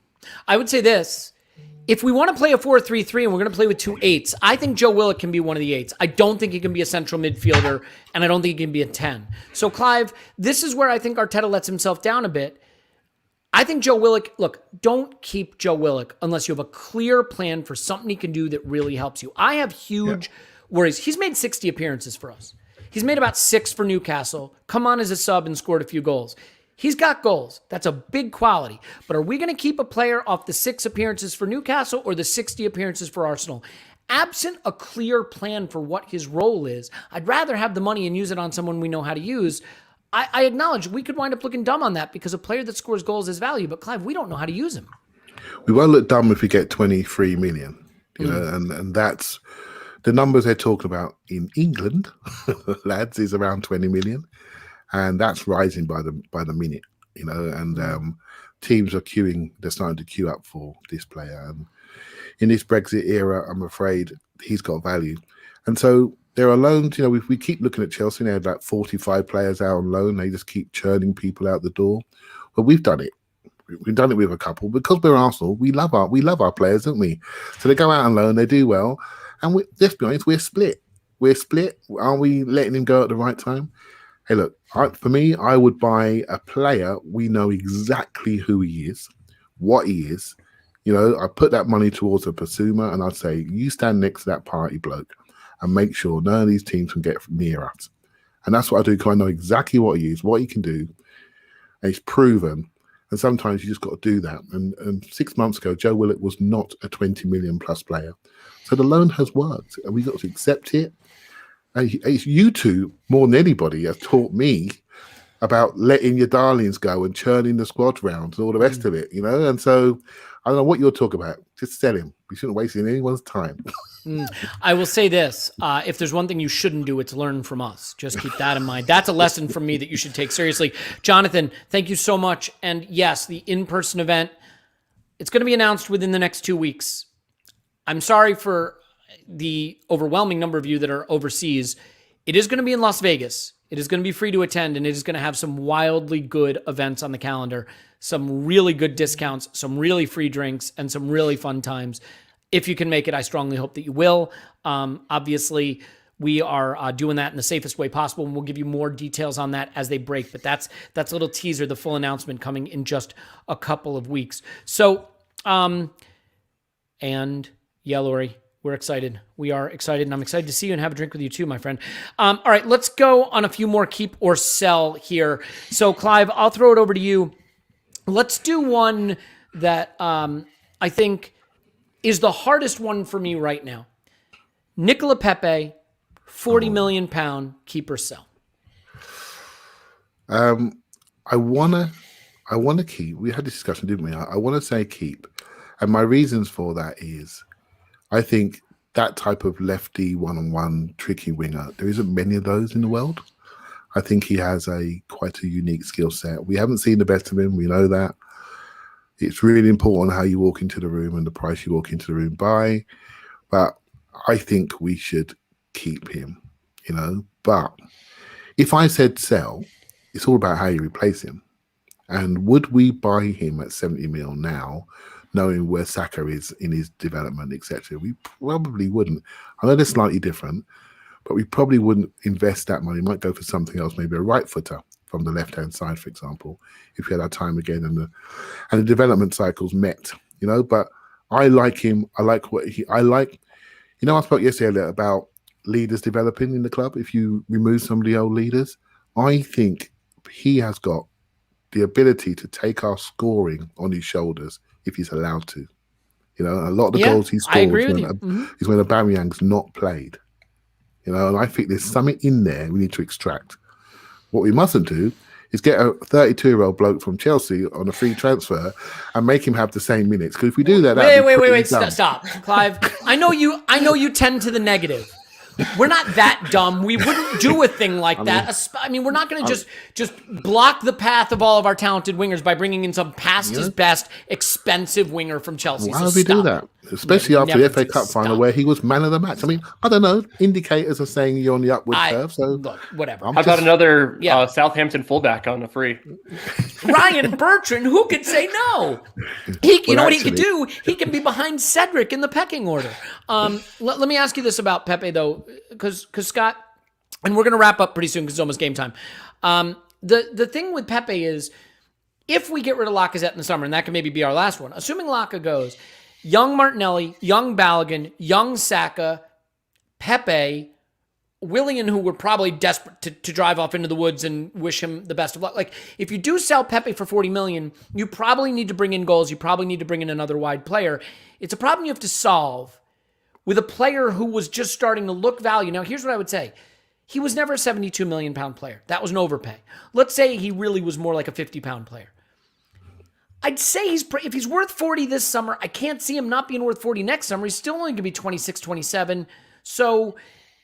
B: I would say this. If we want to play a 4-3-3 and we're going to play with 2 8s, I think Joe Willock can be one of the 8s. I don't think he can be a central midfielder, and I don't think he can be a 10. So, Clive, this is where I think Arteta lets himself down a bit. I think Joe Willock, look, don't keep Joe Willock unless you have a clear plan for something he can do that really helps you. I have huge worries. He's made 60 appearances for us. He's made about 6 for Newcastle, come on as a sub and scored a few goals. He's got goals. That's a big quality. But are we going to keep a player off the 6 appearances for Newcastle or the 60 appearances for Arsenal? Absent a clear plan for what his role is, I'd rather have the money and use it on someone we know how to use. I acknowledge we could wind up looking dumb on that, because a player that scores goals is value. But Clive, we don't know how to use him.
F: We won't look dumb if we get 23 million. You know, and that's the numbers they're talking about in England, lads, is around 20 million, and that's rising by the minute. You know, and teams are queuing. They're starting to queue up for this player, and in this Brexit era, I'm afraid he's got value. And so there are loans. You know, we keep looking at Chelsea. They had like 45 players out on loan. They just keep churning people out the door. But we've done it. We've done it with a couple because we're Arsenal. We love our players, don't we? So they go out on loan. They do well. And let's be honest, we're split. We're split. Are we letting him go at the right time? Hey, look, for me, I would buy a player. We know exactly who he is, what he is. You know, I put that money towards a Basuma, and I'd say, you stand next to that party bloke and make sure none of these teams can get near us. And that's what I do, because I know exactly what he is, what he can do, and he's proven. And sometimes you just got to do that. And 6 months ago, Joe Willock was not a 20 million plus player. So the loan has worked, and we got to accept it. And it's you two, more than anybody, have taught me about letting your darlings go and churning the squad round and all the rest of it, you know? And so I don't know what you're talking about. Just sell him. We shouldn't waste anyone's time.
B: I will say this. If there's one thing you shouldn't do, it's learn from us. Just keep that in mind. That's a lesson from me that you should take seriously. Jonathan, thank you so much. And yes, the in-person event, it's going to be announced within the next 2 weeks. I'm sorry for the overwhelming number of you that are overseas. It is going to be in Las Vegas. It is going to be free to attend, and it is going to have some wildly good events on the calendar, some really good discounts, some really free drinks, and some really fun times. If you can make it, I strongly hope that you will. Obviously, we are doing that in the safest way possible, and we'll give you more details on that as they break. But that's a little teaser, the full announcement coming in just a couple of weeks. So, and yeah, Lori, we're excited. We are excited, and I'm excited to see you and have a drink with you too, my friend. All right, let's go on a few more keep or sell here. So, Clive, I'll throw it over to you. Let's do one that I think is the hardest one for me right now. Nicola Pepe, £40 million keep or sell.
F: I wanna keep. We had this discussion, didn't we? I want to say keep, and my reasons for that is, I think that type of lefty one-on-one tricky winger, there isn't many of those in the world. I think he has quite a unique skill set. We haven't seen the best of him. We know that. It's really important how you walk into the room and the price you walk into the room by. But I think we should keep him, you know. But if I said sell, it's all about how you replace him. And would we buy him at 70 mil now, knowing where Saka is in his development, etc.? We probably wouldn't. I know they're slightly different, but we probably wouldn't invest that money. Might go for something else, maybe a right footer from the left-hand side, for example, if we had our time again and the development cycles met, you know. But I like him. I like you know, I spoke yesterday about leaders developing in the club. If you remove some of the old leaders, I think he has got the ability to take our scoring on his shoulders if he's allowed to. You know, a lot of the goals he scored is when Aubameyang's not played. You know, and I think there's something in there we need to extract. What we mustn't do is get a 32-year-old bloke from Chelsea on a free transfer and make him have the same minutes. Because if we do that,
B: wait, stop, Clive. I know you tend to the negative. We're not that dumb. We wouldn't do a thing like that. I mean, we're not going to just block the path of all of our talented wingers by bringing in some past his best expensive winger from Chelsea.
F: Why would we do that? Especially after the FA Cup final where he was man of the match. I mean, I don't know. Indicators are saying you're on the upward curve. So
B: look, whatever.
E: How about another Southampton fullback on a free?
B: Ryan Bertrand, who could say no? You know what he could do? He can be behind Cedric in the pecking order. Let me ask you this about Pepe, though, because Scott, and we're going to wrap up pretty soon because it's almost game time. The thing with Pepe is, if we get rid of Lacazette in the summer, and that can maybe be our last one, assuming Laka goes, young Martinelli, young Balogun, young Saka, Pepe, Willian, who were probably desperate to drive off into the woods and wish him the best of luck. Like, if you do sell Pepe for 40 million, you probably need to bring in goals. You probably need to bring in another wide player. It's a problem you have to solve with a player who was just starting to look value. Now, here's what I would say. He was never a 72 million pound player. That was an overpay. Let's say he really was more like a 50 pound player. I'd say if he's worth 40 this summer, I can't see him not being worth 40 next summer. He's still only going to be 26, 27. So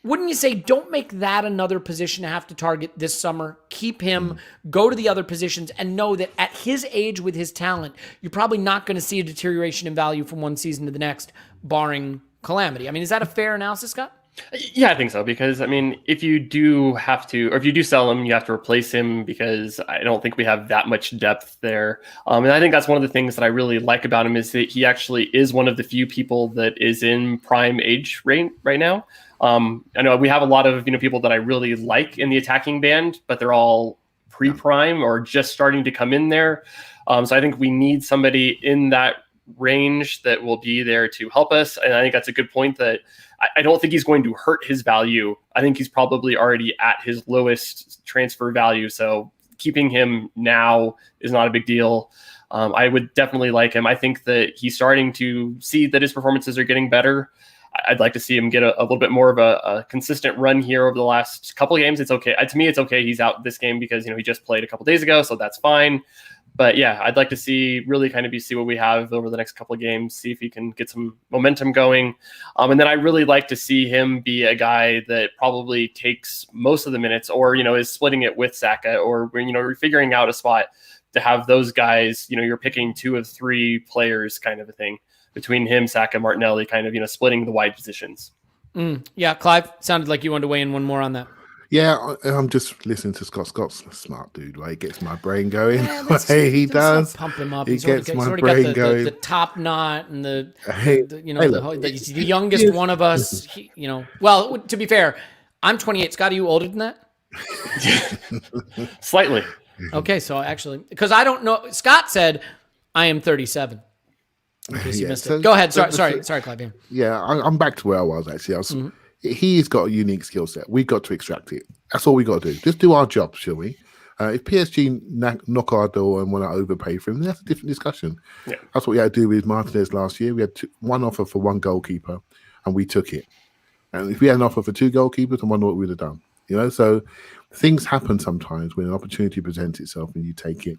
B: wouldn't you say don't make that another position to have to target this summer? Keep him, go to the other positions, and know that at his age with his talent, you're probably not going to see a deterioration in value from one season to the next, barring calamity. I mean, is that a fair analysis, Scott?
E: Yeah, I think so, because I mean, if you do have to, or if you do sell him, you have to replace him, because I don't think we have that much depth there. And I think that's one of the things that I really like about him, is that he actually is one of the few people that is in prime age range right now. I know we have a lot of people that I really like in the attacking band, but they're all pre-prime or just starting to come in there. So I think we need somebody in that range that will be there to help us. And I think that's a good point, that I don't think he's going to hurt his value. I think he's probably already at his lowest transfer value. So keeping him now is not a big deal. I would definitely like him. I think that he's starting to see that his performances are getting better. I'd like to see him get a little bit more of a consistent run here over the last couple of games. It's okay. To me, it's okay he's out this game, because he just played a couple days ago, so that's fine. But yeah, I'd like to see what we have over the next couple of games, see if he can get some momentum going. And then I really like to see him be a guy that probably takes most of the minutes, or, is splitting it with Saka, or, we're figuring out a spot to have those guys, you're picking 2 of 3 players kind of a thing between him, Saka, Martinelli, kind of, splitting the wide positions.
B: Yeah, Clive, sounded like you wanted to weigh in one more on that.
F: Yeah, I'm just listening to Scott. Scott's a smart dude, right? He gets my brain going. He does.
B: Pump him up.
F: He gets my
B: brain
F: got going.
B: The top knot and the
F: the
B: youngest one of us. Well, to be fair, I'm 28. Scott, are you older than that?
E: Slightly.
B: Okay, so actually, because I don't know. Scott said I am 37. In case you missed it. Go ahead. Sorry, Clive.
F: Yeah, I'm back to where I was actually. He's got a unique skill set. We've got to extract it. That's all we got to do. Just do our job, shall we? If PSG knock our door and want to overpay for him, then that's a different discussion. Yeah. That's what we had to do with Martinez last year. We had one offer for 1 goalkeeper, and we took it. And if we had an offer for 2 goalkeepers, I wonder what we'd have done. So things happen sometimes when an opportunity presents itself and you take it.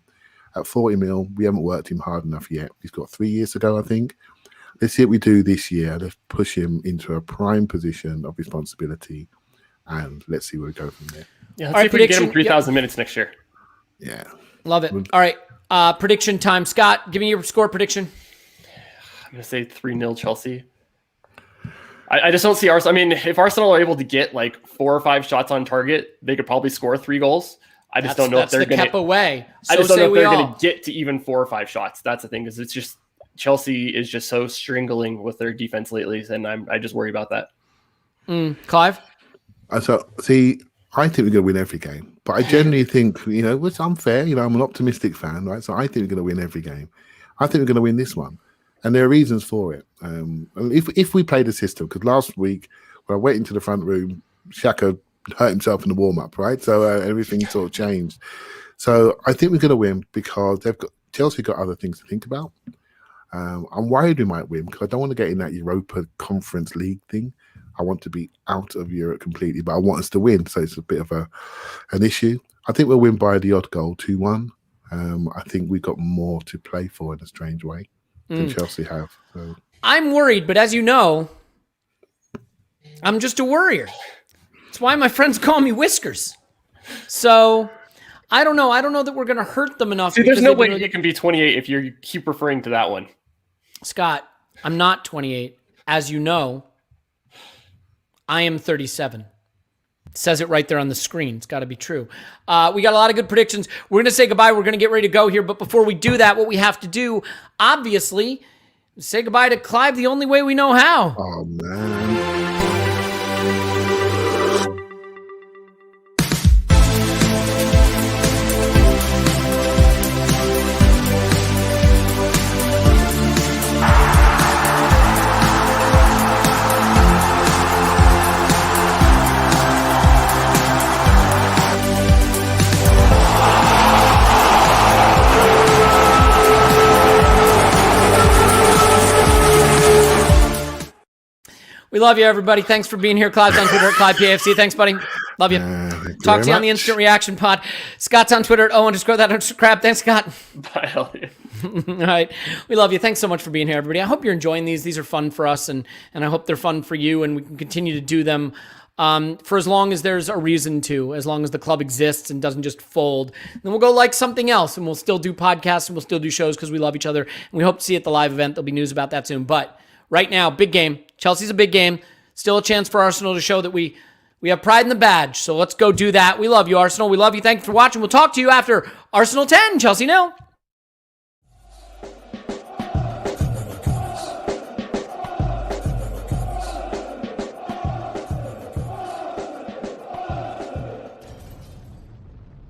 F: At 40 mil, we haven't worked him hard enough yet. He's got 3 years to go, I think. Let's see what we do this year. Let's push him into a prime position of responsibility, and let's see where we go from there.
E: Yeah, let's see if we can get him 3,000 minutes next year.
F: Yeah.
B: Love it. All right. Prediction time. Scott, give me your score prediction.
E: I'm going to say 3-0 Chelsea. I just don't see Arsenal. I mean, if Arsenal are able to get 4 or 5 shots on target, they could probably score 3 goals. I just don't know if they're going to.
B: That's the Kepa way.
E: I just don't know if they're going to get to even 4 or 5 shots. That's the thing, because it's just Chelsea is just so stringling with their defense lately, and I just worry about that.
B: Clive?
F: So, see, I think we're going to win every game, but I generally think, it's unfair. I'm an optimistic fan, right? So I think we're going to win every game. I think we're going to win this one, and there are reasons for it. If we play the system, because last week when I went into the front room, Xhaka hurt himself in the warm-up, right? So everything sort of changed. So I think we're going to win because Chelsea got other things to think about. I'm worried we might win because I don't want to get in that Europa Conference League thing. I want to be out of Europe completely, but I want us to win. So it's a bit of an issue. I think we'll win by the odd goal, 2-1. I think we've got more to play for in a strange way than Chelsea have. So.
B: I'm worried, but as you know, I'm just a worrier. That's why my friends call me Whiskers. So I don't know. I don't know that we're going to hurt them enough.
E: See, there's no way you can be 28 if you keep referring to that one.
B: Scott, I'm not 28. As you know, I am 37. It says it right there on the screen. It's got to be true. We got a lot of good predictions. We're going to say goodbye. We're going to get ready to go here. But before we do that, what we have to do, obviously, is say goodbye to Clive the only way we know how.
F: Oh, man.
B: We love you, everybody. Thanks for being here. Clive's on Twitter at ClivePAFC. Thanks, buddy. Love you. Talk to you on the Instant Reaction Pod. Scott's on Twitter at @O_that_crab. Thanks, Scott.
E: Bye, Elliot.
B: All right. We love you. Thanks so much for being here, everybody. I hope you're enjoying these. These are fun for us, and I hope they're fun for you, and we can continue to do them for as long as there's a reason to, as long as the club exists and doesn't just fold. Then we'll go like something else, and we'll still do podcasts, and we'll still do shows because we love each other, and we hope to see you at the live event. There'll be news about that soon. But right now, big game. Chelsea's a big game. Still a chance for Arsenal to show that we have pride in the badge. So let's go do that. We love you, Arsenal. We love you. Thank you for watching. We'll talk to you after Arsenal 10, Chelsea 0.